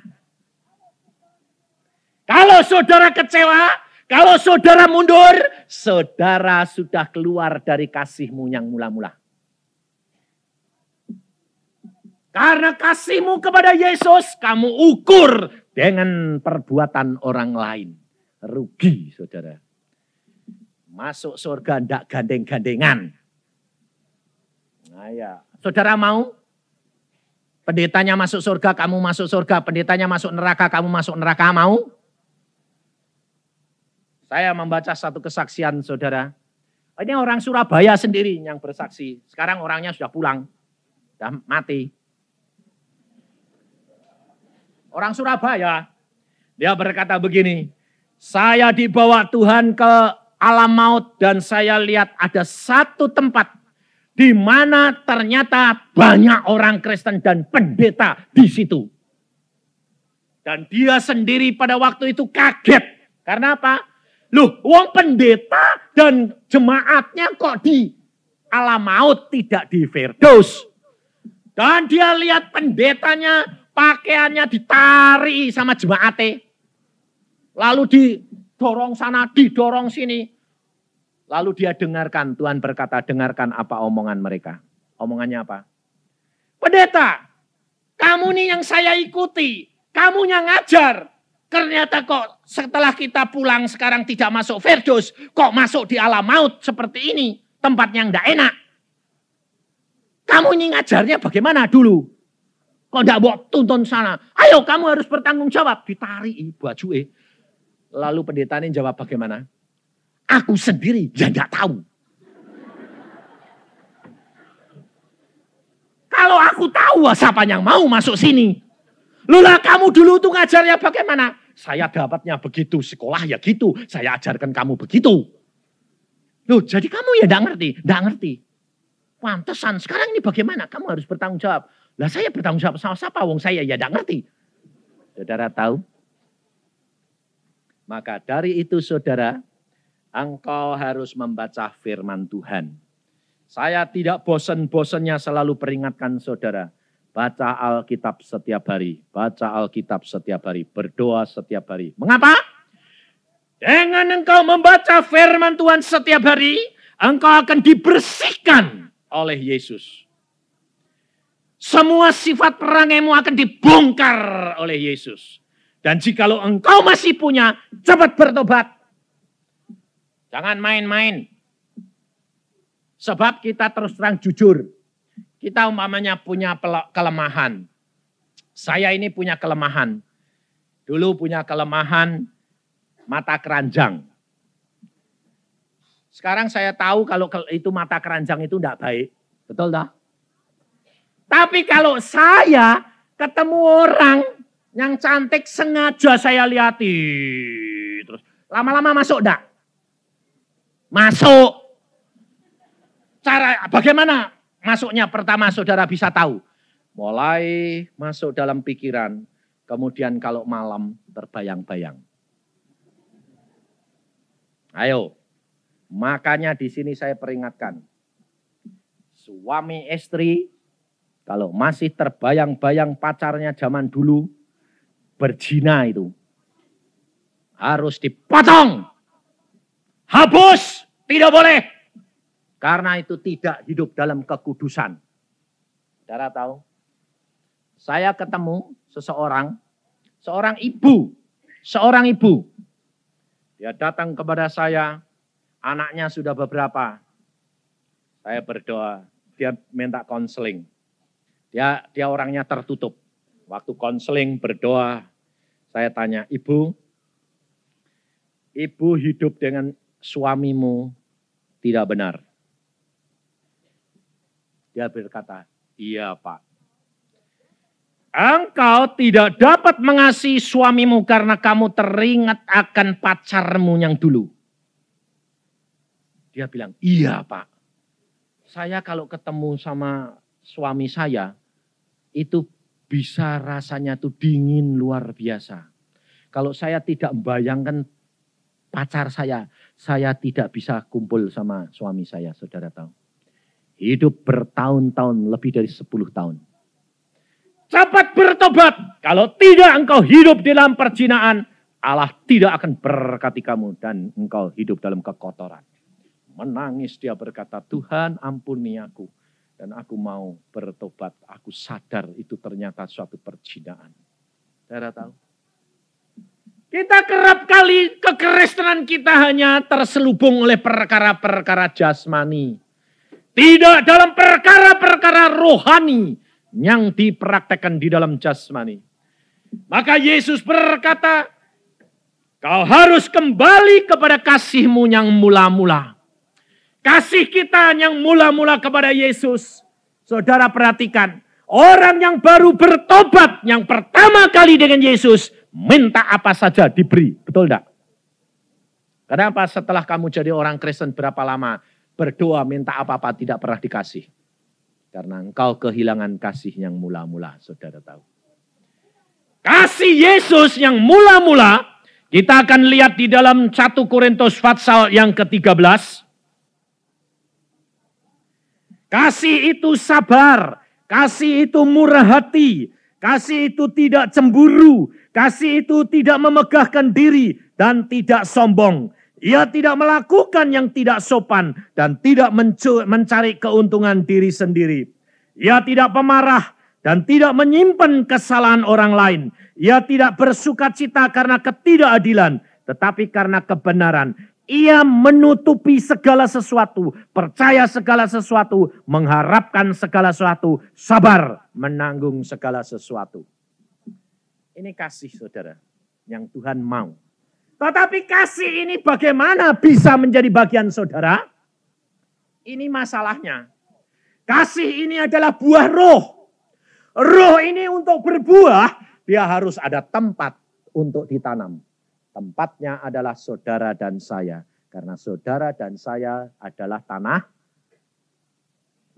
Kalau saudara kecewa, kalau saudara mundur, saudara sudah keluar dari kasihmu yang mula-mula. Karena kasihmu kepada Yesus, kamu ukur dengan perbuatan orang lain. Rugi saudara. Masuk surga ndak gandeng-gandengan. Nah ya, saudara mau? Pendetanya masuk surga, kamu masuk surga. Pendetanya masuk neraka, kamu masuk neraka, mau? Saya membaca satu kesaksian saudara. Ini orang Surabaya sendiri yang bersaksi. Sekarang orangnya sudah pulang. Sudah mati. Orang Surabaya. Dia berkata begini. Saya dibawa Tuhan ke alam maut dan saya lihat ada satu tempat di mana ternyata banyak orang Kristen dan pendeta di situ. Dan dia sendiri pada waktu itu kaget. Karena apa? Loh, wong pendeta dan jemaatnya kok di alam maut, tidak di Firdaus. Dan dia lihat pendetanya, pakaiannya ditarik sama jemaatnya. Lalu didorong sana, didorong sini. Lalu dia dengarkan, Tuhan berkata, dengarkan apa omongan mereka. Omongannya apa? Pendeta, kamu nih yang saya ikuti, kamu yang ngajar. Ternyata kok setelah kita pulang sekarang tidak masuk Firdaus, kok masuk di alam maut seperti ini. Tempat yang tidak enak. Kamu ini ngajarnya bagaimana dulu? Kok tidak bawa tuntun sana? Ayo kamu harus bertanggung jawab. Ditarik bajunya. Lalu pendeta ini jawab bagaimana? Aku sendiri ya tidak tahu. Kalau aku tahu siapa yang mau masuk sini. Lula kamu dulu tuh ngajarnya bagaimana? Saya dapatnya begitu, sekolah ya gitu. Saya ajarkan kamu begitu. Loh jadi kamu ya tidak ngerti? Tidak ngerti. Pantesan sekarang ini bagaimana? Kamu harus bertanggung jawab. Lah saya bertanggung jawab sama siapa? Wong saya ya tidak ngerti. Saudara tahu? Maka dari itu saudara, engkau harus membaca firman Tuhan. Saya tidak bosan-bosannya selalu peringatkan saudara. Baca Alkitab setiap hari. Baca Alkitab setiap hari. Berdoa setiap hari. Mengapa? Dengan engkau membaca firman Tuhan setiap hari, engkau akan dibersihkan oleh Yesus. Semua sifat perangaimu akan dibongkar oleh Yesus. Dan jikalau engkau masih punya, cepat bertobat. Jangan main-main. Sebab kita terus terang jujur. Kita umpamanya punya kelemahan. Saya ini punya kelemahan. Dulu punya kelemahan mata keranjang. Sekarang saya tahu kalau itu mata keranjang itu tidak baik. Betul dah? Tapi kalau saya ketemu orang yang cantik sengaja saya lihati. Terus lama-lama masuk enggak? Masuk. Cara bagaimana masuknya? Pertama saudara bisa tahu. Mulai masuk dalam pikiran. Kemudian kalau malam terbayang-bayang. Ayo. Makanya di sini saya peringatkan. Suami istri kalau masih terbayang-bayang pacarnya zaman dulu berzina itu. Harus dipotong. Hapus, tidak boleh. Karena itu tidak hidup dalam kekudusan. Saudara tahu? Saya ketemu seorang ibu. Dia datang kepada saya, anaknya sudah beberapa. Saya berdoa, dia minta konseling. Dia orangnya tertutup. Waktu konseling berdoa, saya tanya, Ibu hidup dengan suamimu tidak benar. Dia berkata, iya Pak. Engkau tidak dapat mengasihi suamimu karena kamu teringat akan pacarmu yang dulu. Dia bilang, iya Pak. Saya kalau ketemu sama suami saya, itu bisa rasanya tuh dingin luar biasa. Kalau saya tidak membayangkan pacar saya tidak bisa kumpul sama suami saya, saudara tahu. Hidup bertahun-tahun, lebih dari 10 tahun. Cepat bertobat. Kalau tidak engkau hidup dalam perzinahan, Allah tidak akan berkati kamu dan engkau hidup dalam kekotoran. Menangis dia berkata, Tuhan ampuni aku. Dan aku mau bertobat. Aku sadar itu ternyata suatu perzinahan. Saudara tahu? Kita kerap kali kekristenan kita hanya terselubung oleh perkara-perkara jasmani. Tidak dalam perkara-perkara rohani yang dipraktekkan di dalam jasmani. Maka Yesus berkata, kau harus kembali kepada kasihmu yang mula-mula. Kasih kita yang mula-mula kepada Yesus. Saudara perhatikan, orang yang baru bertobat yang pertama kali dengan Yesus, minta apa saja diberi. Betul enggak? Kenapa setelah kamu jadi orang Kristen berapa lama? Berdoa minta apa-apa tidak pernah dikasih. Karena engkau kehilangan kasih yang mula-mula, saudara tahu. Kasih Yesus yang mula-mula, kita akan lihat di dalam 1 Korintus pasal yang ke-13. Kasih itu sabar, kasih itu murah hati, kasih itu tidak cemburu, kasih itu tidak memegahkan diri dan tidak sombong. Ia tidak melakukan yang tidak sopan dan tidak mencari keuntungan diri sendiri. Ia tidak pemarah dan tidak menyimpan kesalahan orang lain. Ia tidak bersukacita karena ketidakadilan, tetapi karena kebenaran. Ia menutupi segala sesuatu, percaya segala sesuatu, mengharapkan segala sesuatu, sabar menanggung segala sesuatu. Ini kasih, saudara, yang Tuhan mau. Tetapi kasih ini bagaimana bisa menjadi bagian saudara? Ini masalahnya. Kasih ini adalah buah roh. Roh ini untuk berbuah, dia harus ada tempat untuk ditanam. Tempatnya adalah saudara dan saya. Karena saudara dan saya adalah tanah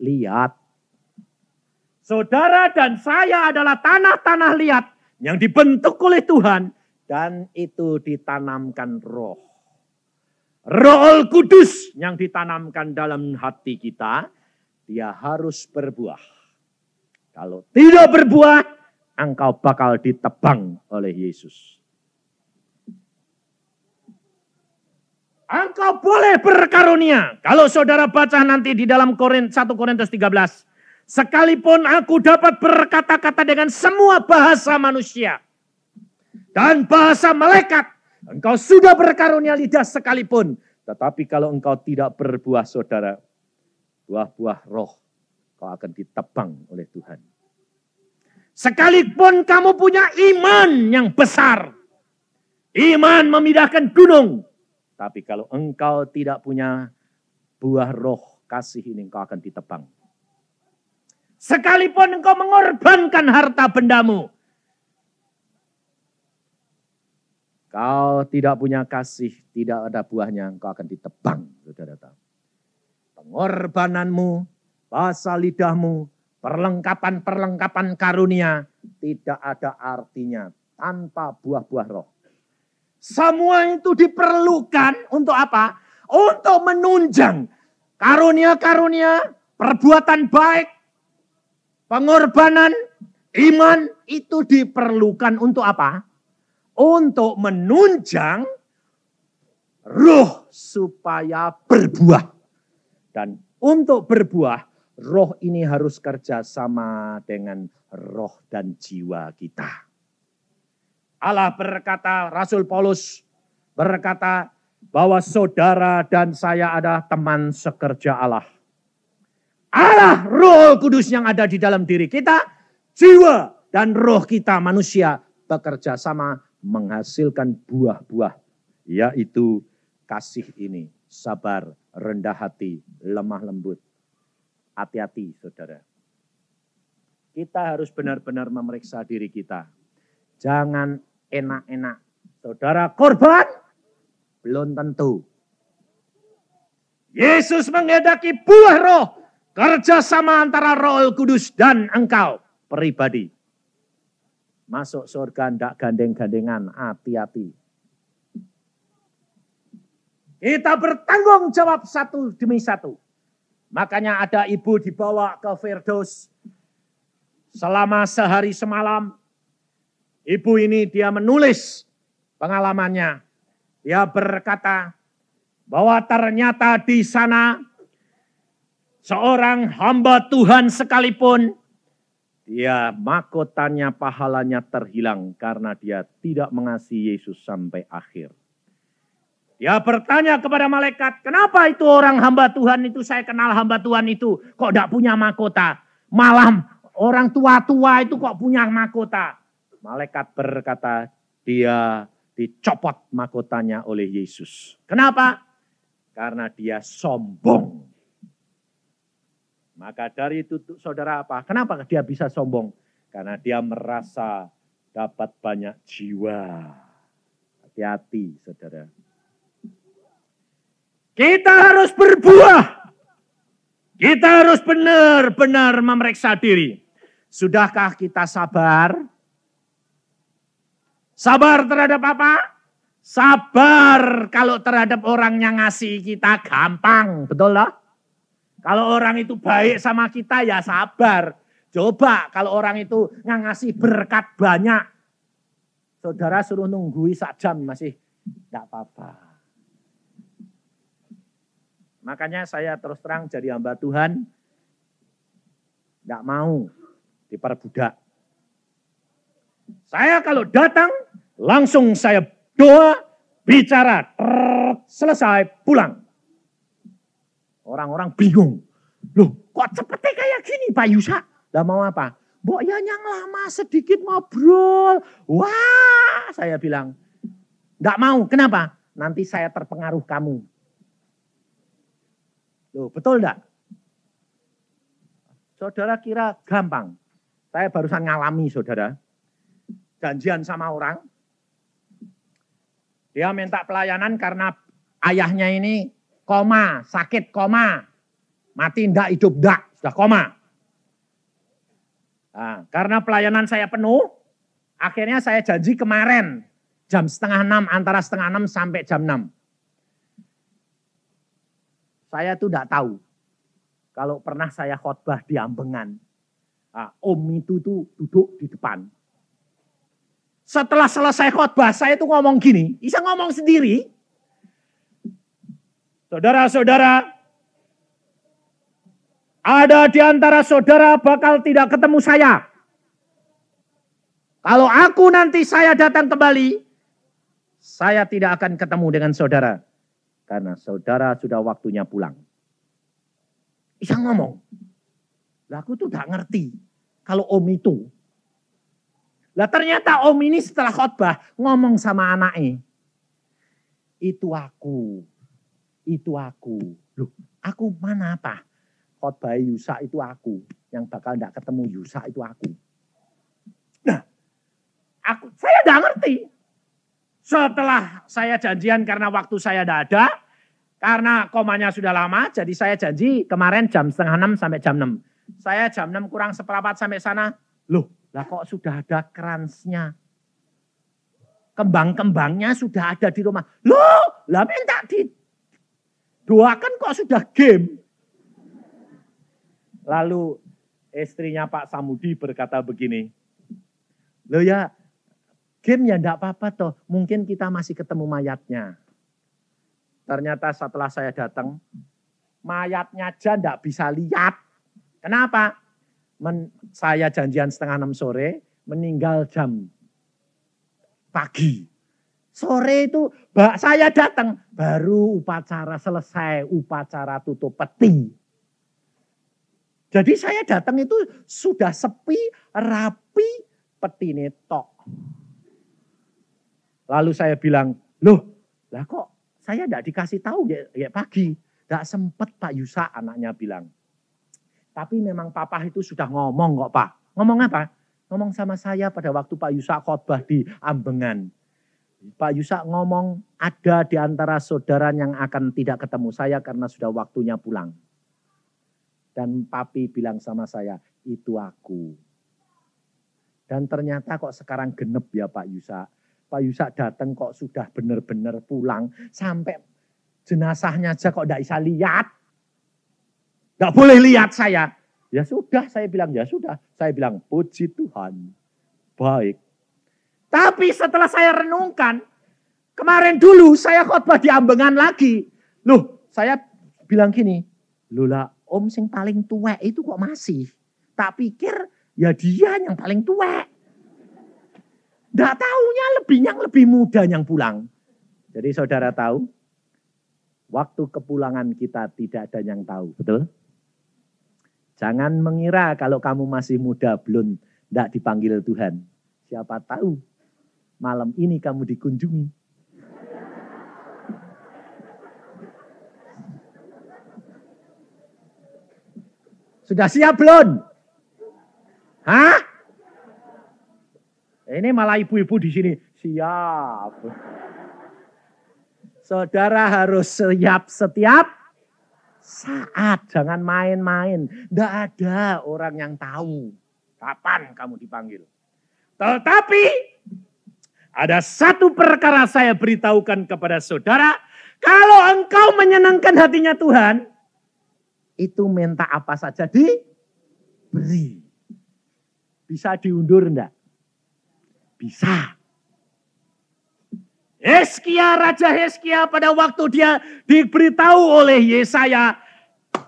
liat. Saudara dan saya adalah tanah-tanah liat yang dibentuk oleh Tuhan. Dan itu ditanamkan roh. Roh Kudus yang ditanamkan dalam hati kita, dia harus berbuah. Kalau tidak berbuah, engkau bakal ditebang oleh Yesus. Engkau boleh berkarunia. Kalau saudara baca nanti di dalam 1 Korintus 13. Sekalipun aku dapat berkata-kata dengan semua bahasa manusia. Dan bahasa malaikat, engkau sudah berkarunia lidah sekalipun. Tetapi kalau engkau tidak berbuah, saudara, buah-buah roh, kau akan ditebang oleh Tuhan. Sekalipun kamu punya iman yang besar, iman memindahkan gunung. Tapi kalau engkau tidak punya buah roh kasih ini, engkau akan ditebang. Sekalipun engkau mengorbankan harta bendamu, kau tidak punya kasih, tidak ada buahnya, engkau akan ditebang, saudara tahu. Pengorbananmu, bahasa lidahmu, perlengkapan-perlengkapan karunia, tidak ada artinya tanpa buah-buah roh. Semua itu diperlukan untuk apa? Untuk menunjang karunia-karunia, perbuatan baik, pengorbanan, iman, itu diperlukan untuk apa? Untuk menunjang roh supaya berbuah. Dan untuk berbuah, roh ini harus kerja sama dengan roh dan jiwa kita. Allah berkata, Rasul Paulus berkata bahwa saudara dan saya adalah teman sekerja Allah. Allah, Roh Kudus yang ada di dalam diri kita, jiwa dan roh kita manusia bekerja sama menghasilkan buah-buah, yaitu kasih ini, sabar, rendah hati, lemah lembut. Hati-hati, saudara. Kita harus benar-benar memeriksa diri kita. Jangan enak-enak. Saudara korban, belum tentu. Yesus menghendaki buah roh, kerjasama antara Roh Kudus dan engkau pribadi. Masuk surga ndak gandeng-gandengan, hati-hati. Kita bertanggung jawab satu demi satu. Makanya ada ibu dibawa ke Firdaus selama sehari semalam. Ibu ini dia menulis pengalamannya. Dia berkata bahwa ternyata di sana seorang hamba Tuhan sekalipun, dia mahkotanya, pahalanya terhilang karena dia tidak mengasihi Yesus sampai akhir. Dia bertanya kepada malaikat, kenapa itu orang hamba Tuhan itu, saya kenal hamba Tuhan itu, kok tidak punya mahkota? Malah orang tua-tua itu kok punya mahkota? Malaikat berkata, dia dicopot mahkotanya oleh Yesus. Kenapa? Karena dia sombong. Maka dari itu saudara apa? Kenapa dia bisa sombong? Karena dia merasa dapat banyak jiwa. Hati-hati saudara. Kita harus berbuah. Kita harus benar-benar memeriksa diri. Sudahkah kita sabar? Sabar terhadap apa? Sabar kalau terhadap orang yang ngasih kita gampang. Betul loh? Kalau orang itu baik sama kita ya sabar. Coba kalau orang itu ngasih berkat banyak. Saudara suruh nunggui sak jam masih tidak apa-apa. Makanya saya terus terang jadi hamba Tuhan. Tidak mau diperbudak. Saya kalau datang langsung saya doa, bicara, selesai, pulang. Orang-orang bingung. Loh kok seperti kayak gini Pak Yusa? Lah mau apa? Mbok ya yang lama sedikit ngobrol. Wah saya bilang. Enggak mau, kenapa? Nanti saya terpengaruh kamu. Loh betul enggak? Saudara kira gampang. Saya barusan ngalami saudara. Janjian sama orang. Dia minta pelayanan karena ayahnya ini koma, sakit koma. Mati ndak, hidup ndak, sudah koma. Nah, karena pelayanan saya penuh, akhirnya saya janji kemarin jam 5:30, antara 5:30 sampai jam 6. Saya tuh ndak tahu kalau pernah saya khotbah di Ambengan. Nah, om itu tuh duduk di depan. Setelah selesai khotbah, saya tuh ngomong gini, bisa ngomong sendiri. Saudara-saudara, ada di antara saudara bakal tidak ketemu saya. Kalau aku nanti saya datang kembali, saya tidak akan ketemu dengan saudara. Karena saudara sudah waktunya pulang. Bisa ngomong. Lah aku tuh gak ngerti kalau om itu. Lah ternyata om ini setelah khotbah ngomong sama anaknya. Itu aku. Loh, aku mana apa? Khotbah Yusa itu aku. Yang bakal gak ketemu Yusa itu aku. Nah, saya gak ngerti. Setelah saya janjian karena waktu saya tidak ada. Karena komanya sudah lama, jadi saya janji kemarin jam 5:30 sampai jam 6. Saya jam 6 kurang seperempat sampai sana. Loh, lah kok sudah ada kransnya. Kembang-kembangnya sudah ada di rumah. Loh, lah minta doakan kok sudah game. Lalu istrinya Pak Samudi berkata begini. Loh ya, game ya enggak apa-apa toh. Mungkin kita masih ketemu mayatnya. Ternyata setelah saya datang, mayatnya aja enggak bisa lihat. Kenapa? Saya janjian 5:30 sore, meninggal jam pagi. Sore itu saya datang, baru upacara selesai, upacara tutup peti. Jadi saya datang itu sudah sepi, rapi, peti netok. Lalu saya bilang, loh, lah kok saya tidak dikasih tahu ya pagi. Tidak sempat Pak Yusa, anaknya bilang. Tapi memang papa itu sudah ngomong kok Pak. Ngomong apa? Ngomong sama saya pada waktu Pak Yusa khotbah di Ambengan. Pak Yusa ngomong ada di antara saudara yang akan tidak ketemu saya karena sudah waktunya pulang. Dan papi bilang sama saya, itu aku. Dan ternyata kok sekarang genep ya Pak Yusa. Pak Yusa datang kok sudah benar-benar pulang. Sampai jenazahnya aja kok tidak bisa lihat. Tidak boleh lihat saya. Ya sudah, saya bilang ya sudah. Saya bilang puji Tuhan. Baik. Tapi setelah saya renungkan. Kemarin dulu saya khotbah di Ambengan lagi. Loh, saya bilang gini. Loh lah, om sing paling tuwek itu kok masih. Tak pikir ya dia yang paling tuwek. Nggak taunya yang lebih muda yang pulang. Jadi saudara tahu, waktu kepulangan kita tidak ada yang tahu, betul? Jangan mengira kalau kamu masih muda belum tidak dipanggil Tuhan. Siapa tahu malam ini kamu dikunjungi. Sudah siap belum? Hah? Ini malah ibu-ibu di sini. Siap. Saudara harus siap setiap saat, jangan main-main. Tidak ada orang yang tahu kapan kamu dipanggil. Tetapi ada satu perkara saya beritahukan kepada saudara. Kalau engkau menyenangkan hatinya Tuhan, itu minta apa saja diberi. Bisa diundur enggak? Bisa. Raja Hizkia pada waktu dia diberitahu oleh Yesaya,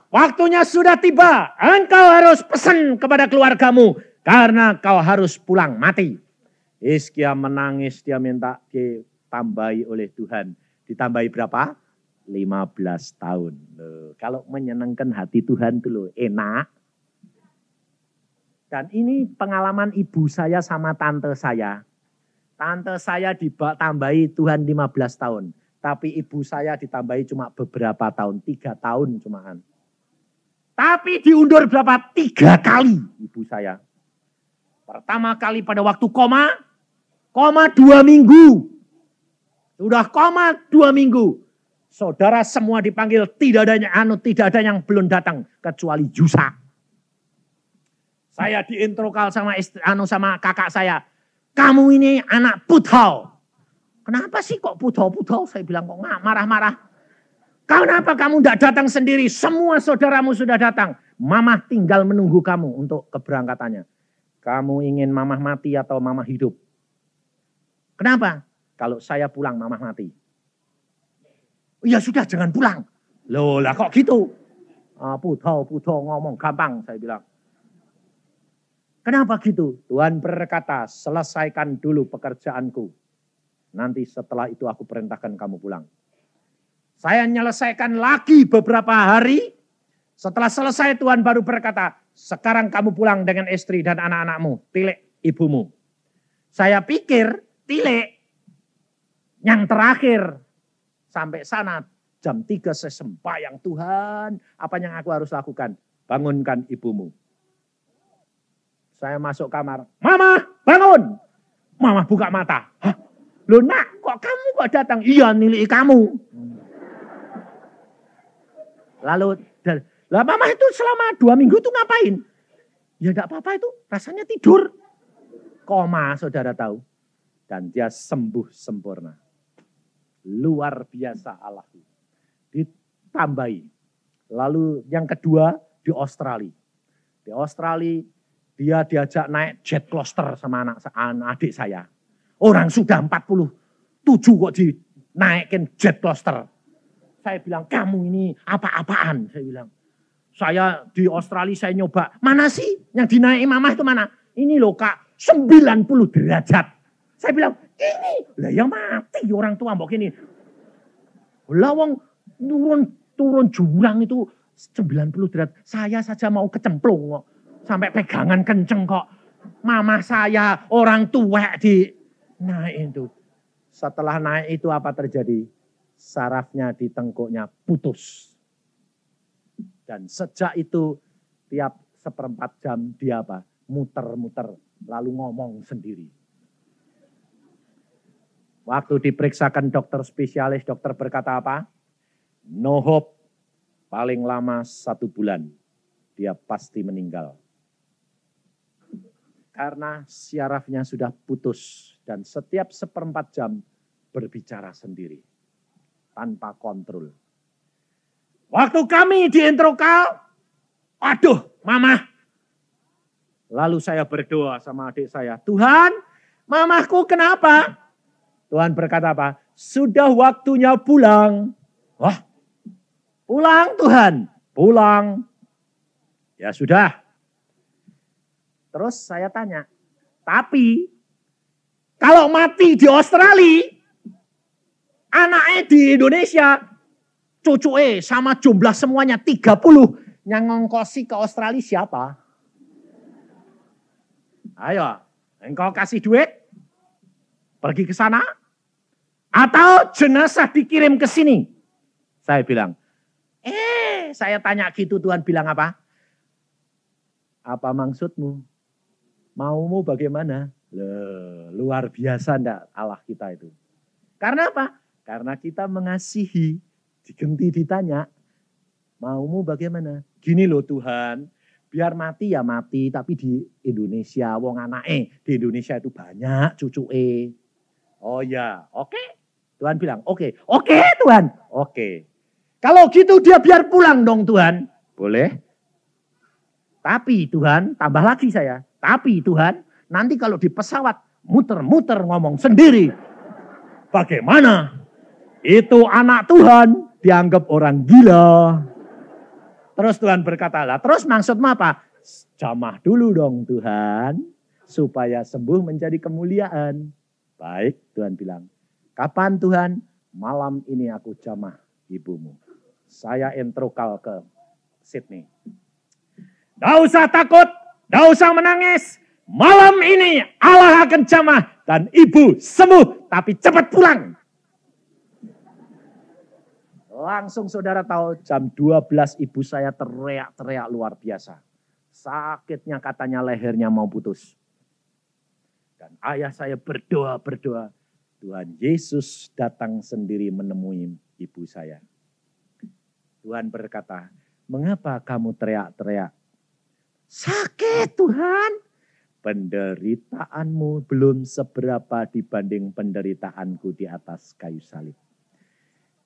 waktunya sudah tiba, engkau harus pesan kepada keluargamu karena kau harus pulang mati. Hizkia menangis, dia minta ditambahi oleh Tuhan. Ditambahi berapa? 15 tahun. Loh, kalau menyenangkan hati Tuhan itu loh, enak. Dan ini pengalaman ibu saya sama tante saya. Tante saya ditambahi Tuhan 15 tahun. Tapi ibu saya ditambahi cuma beberapa tahun. 3 tahun cumaan. Tapi diundur berapa? 3 kali ibu saya. Pertama kali pada waktu koma 2 minggu. Sudah koma 2 minggu. Saudara semua dipanggil, tidak ada yang belum datang. Kecuali Yusa. Saya diintrokal sama kakak saya. Kamu ini anak putau. Kenapa sih kok putau? Saya bilang kok marah-marah. Kenapa kamu tidak datang sendiri? Semua saudaramu sudah datang. Mamah tinggal menunggu kamu untuk keberangkatannya. Kamu ingin mamah mati atau mamah hidup? Kenapa? Kalau saya pulang mamah mati. Ya sudah jangan pulang. Loh lah kok gitu? Putau ngomong gampang saya bilang. Kenapa gitu? Tuhan berkata, selesaikan dulu pekerjaanku. Nanti setelah itu aku perintahkan kamu pulang. Saya menyelesaikan lagi beberapa hari. Setelah selesai Tuhan baru berkata, sekarang kamu pulang dengan istri dan anak-anakmu. Tilik ibumu. Saya pikir tilik yang terakhir. Sampai sana jam 3 saya sembahyang, Tuhan. Apa yang aku harus lakukan? Bangunkan ibumu. Saya masuk kamar. Mama, bangun. Mama buka mata. Hah? Loh nak, kok kamu kok datang? Iya, nilai kamu. Lalu, mama itu selama 2 minggu itu ngapain? Ya enggak apa-apa itu, rasanya tidur. Koma, saudara tahu. Dan dia sembuh sempurna. Luar biasa Allah. Ditambahi. Lalu yang kedua di Australia. Di Australia, dia diajak naik jet coaster sama adik saya. Orang sudah 47 kok dinaikin jet coaster. Saya bilang, kamu ini apa-apaan? Saya bilang, saya di Australia saya nyoba. Mana sih yang dinaiki mama itu mana? Ini loh kak, 90 derajat. Saya bilang, ini. Lah yang mati orang tua mbok ini. Lah wong turun jurang itu 90 derajat. Saya saja mau kecemplung kok. Sampai pegangan kenceng kok. Mama saya orang tua di naik itu. Setelah naik itu apa terjadi? Sarafnya di tengkuknya putus. Dan sejak itu tiap 1/4 jam dia apa? Muter-muter lalu ngomong sendiri. Waktu diperiksakan dokter spesialis, dokter berkata apa? No hope, paling lama 1 bulan. Dia pasti meninggal. Karena syarafnya sudah putus dan setiap 1/4 jam berbicara sendiri. Tanpa kontrol. Waktu kami di introkal, aduh mama. Lalu saya berdoa sama adik saya, Tuhan mamaku kenapa? Tuhan berkata apa? Sudah waktunya pulang. Wah, pulang Tuhan, pulang. Ya sudah. Terus saya tanya, tapi kalau mati di Australia, anaknya di Indonesia, cucunya sama jumlah semuanya 30, yang ngongkosi ke Australia siapa? Ayo, engkau kasih duit, pergi ke sana, atau jenazah dikirim ke sini? Saya bilang, saya tanya gitu, Tuhan bilang apa? Apa maksudmu? Maumu bagaimana? Luar biasa enggak Allah kita itu. Karena apa? Karena kita mengasihi, digenti ditanya, Maumu bagaimana? Gini loh Tuhan, biar mati ya mati, tapi di Indonesia, wong anake di Indonesia itu banyak cucuke. Oh ya, oke. Tuhan bilang, oke Tuhan, oke. Kalau gitu dia biar pulang dong Tuhan. Boleh. Tapi Tuhan, tambah lagi saya. Tapi Tuhan, nanti kalau di pesawat muter-muter ngomong sendiri. Bagaimana? Itu anak Tuhan dianggap orang gila. Terus Tuhan berkata, lah terus maksudmu apa? Jamah dulu dong Tuhan, supaya sembuh menjadi kemuliaan. Baik, Tuhan bilang. Kapan Tuhan? Malam ini aku jamah ibumu. Saya introkal ke Sydney. Tidak usah takut, tidak usah menangis. Malam ini Allah akan jamah dan ibu sembuh, tapi cepat pulang. Langsung saudara tahu jam 12 ibu saya teriak-teriak luar biasa. Sakitnya katanya lehernya mau putus. Dan ayah saya berdoa. Tuhan Yesus datang sendiri menemui ibu saya. Tuhan berkata, mengapa kamu teriak-teriak? Sakit Tuhan. Penderitaanmu belum seberapa dibanding penderitaanku di atas kayu salib.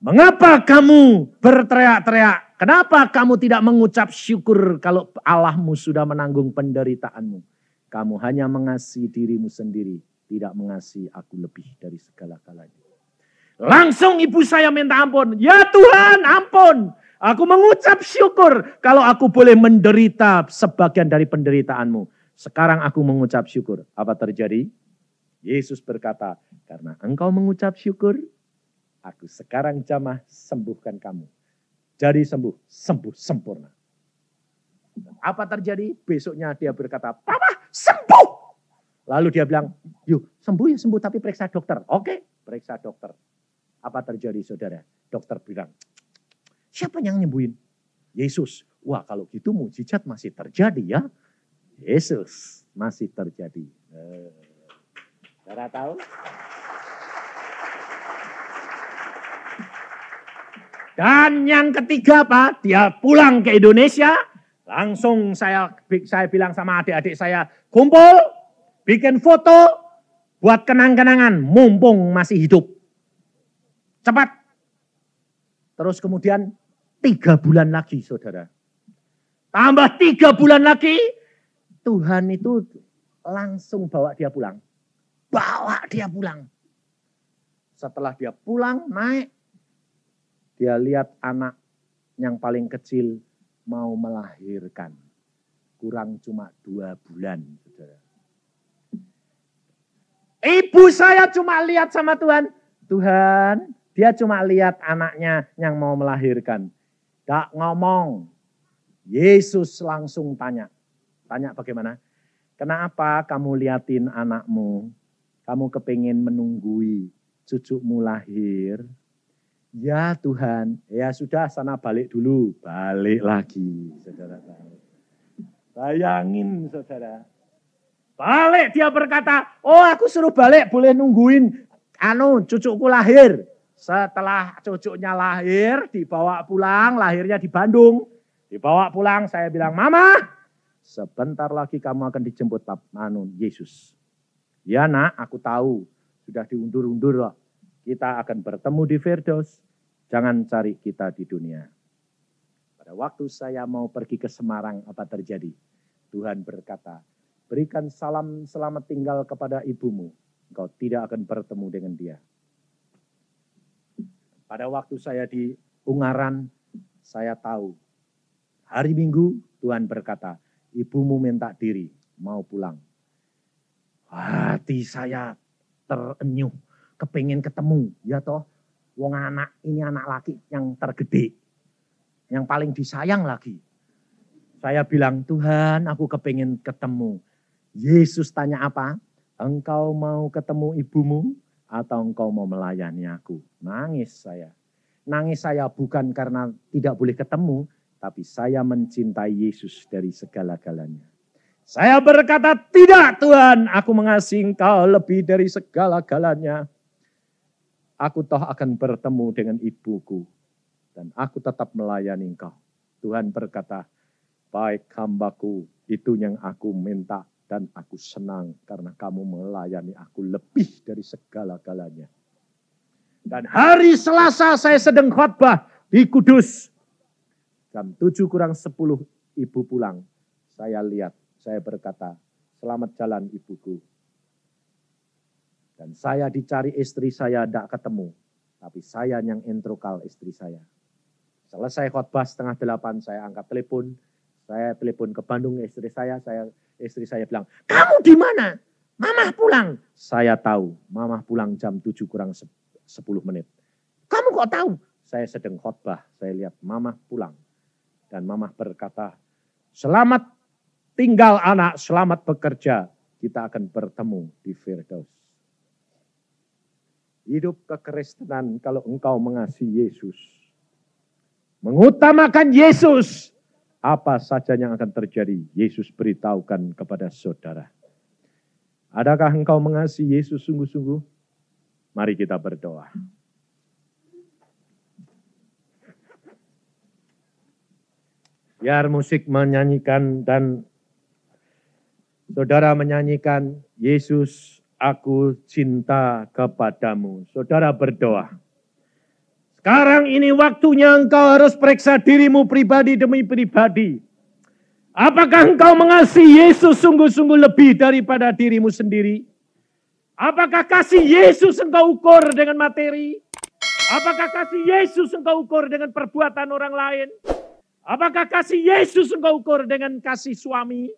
Mengapa kamu berteriak-teriak? Kenapa kamu tidak mengucap syukur kalau Allahmu sudah menanggung penderitaanmu? Kamu hanya mengasihi dirimu sendiri, tidak mengasihi aku lebih dari segala-galanya. Langsung ibu saya minta ampun. Ya Tuhan, ampun. Aku mengucap syukur kalau aku boleh menderita sebagian dari penderitaanmu. Sekarang aku mengucap syukur. Apa terjadi? Yesus berkata, karena engkau mengucap syukur, aku sekarang jamah sembuhkan kamu. Jadi sembuh sempurna. Apa terjadi? Besoknya dia berkata, Papa sembuh. Lalu dia bilang, yuk sembuh ya sembuh tapi periksa dokter. Oke, periksa dokter. Apa terjadi saudara? Dokter bilang, siapa yang nyembuhin? Yesus. Wah kalau gitu mujizat masih terjadi ya. Yesus masih terjadi. Saudara tahu? Dan yang ketiga apa? Dia pulang ke Indonesia. Langsung saya bilang sama adik-adik saya, kumpul, bikin foto, buat kenang-kenangan, mumpung masih hidup. Cepat. Terus kemudian 3 bulan lagi saudara. Tambah 3 bulan lagi, Tuhan itu langsung bawa dia pulang. Bawa dia pulang. Setelah dia pulang, naik. Dia lihat anak yang paling kecil mau melahirkan. Kurang cuma 2 bulan. Saudara. Ibu saya cuma lihat sama Tuhan. Tuhan, dia cuma lihat anaknya yang mau melahirkan. Gak ngomong. Yesus langsung tanya. Tanya bagaimana? Kenapa kamu liatin anakmu? Kamu kepingin menunggui cucumu lahir? Ya Tuhan, ya sudah sana balik dulu. Balik lagi, saudara. Bayangin saudara. Balik dia berkata, oh aku suruh balik boleh nungguin cucuku lahir. Setelah cucunya lahir, dibawa pulang, lahirnya di Bandung. Dibawa pulang, saya bilang, Mama, sebentar lagi kamu akan dijemput Yesus. Ya nak, aku tahu, sudah diundur-undur loh. Kita akan bertemu di Firdaus. Jangan cari kita di dunia. Pada waktu saya mau pergi ke Semarang, apa terjadi? Tuhan berkata, berikan salam selamat tinggal kepada ibumu. Engkau tidak akan bertemu dengan dia. Pada waktu saya di Ungaran, saya tahu. Hari Minggu, Tuhan berkata, ibumu minta diri, mau pulang. Hati saya terenyuh. Kepingin ketemu, ya toh, wong anak ini anak laki yang tergede, yang paling disayang lagi. Saya bilang, Tuhan aku kepingin ketemu. Yesus tanya apa? Engkau mau ketemu ibumu atau engkau mau melayani aku? Nangis saya. Nangis saya bukan karena tidak boleh ketemu, tapi saya mencintai Yesus dari segala-galanya. Saya berkata, tidak Tuhan, aku mengasihi engkau lebih dari segala-galanya. Aku toh akan bertemu dengan ibuku. Dan aku tetap melayani engkau. Tuhan berkata, baik hambaku, itu yang aku minta dan aku senang karena kamu melayani aku lebih dari segala-galanya. Dan hari Selasa saya sedang khotbah di Kudus. Jam 7:10 ibu pulang. Saya lihat, saya berkata, selamat jalan ibuku. Dan saya dicari istri saya tidak ketemu. Tapi saya yang introkal istri saya. Selesai khotbah 7:30 saya angkat telepon. Saya telepon ke Bandung istri saya bilang, kamu di mana? Mamah pulang. Saya tahu, mamah pulang jam 7:10. Kamu kok tahu? Saya sedang khotbah, saya lihat mamah pulang. Dan mamah berkata, selamat tinggal anak, selamat bekerja. Kita akan bertemu di Firdaus. Hidup kekristenan kalau engkau mengasihi Yesus. Mengutamakan Yesus. Apa saja yang akan terjadi, Yesus beritahukan kepada saudara. Adakah engkau mengasihi Yesus sungguh-sungguh? Mari kita berdoa. Biar musik menyanyikan dan saudara menyanyikan, Yesus, aku cinta kepadamu. Saudara berdoa. Sekarang ini waktunya engkau harus periksa dirimu pribadi demi pribadi. Apakah engkau mengasihi Yesus sungguh-sungguh lebih daripada dirimu sendiri? Apakah kasih Yesus engkau ukur dengan materi? Apakah kasih Yesus engkau ukur dengan perbuatan orang lain? Apakah kasih Yesus engkau ukur dengan kasih suami?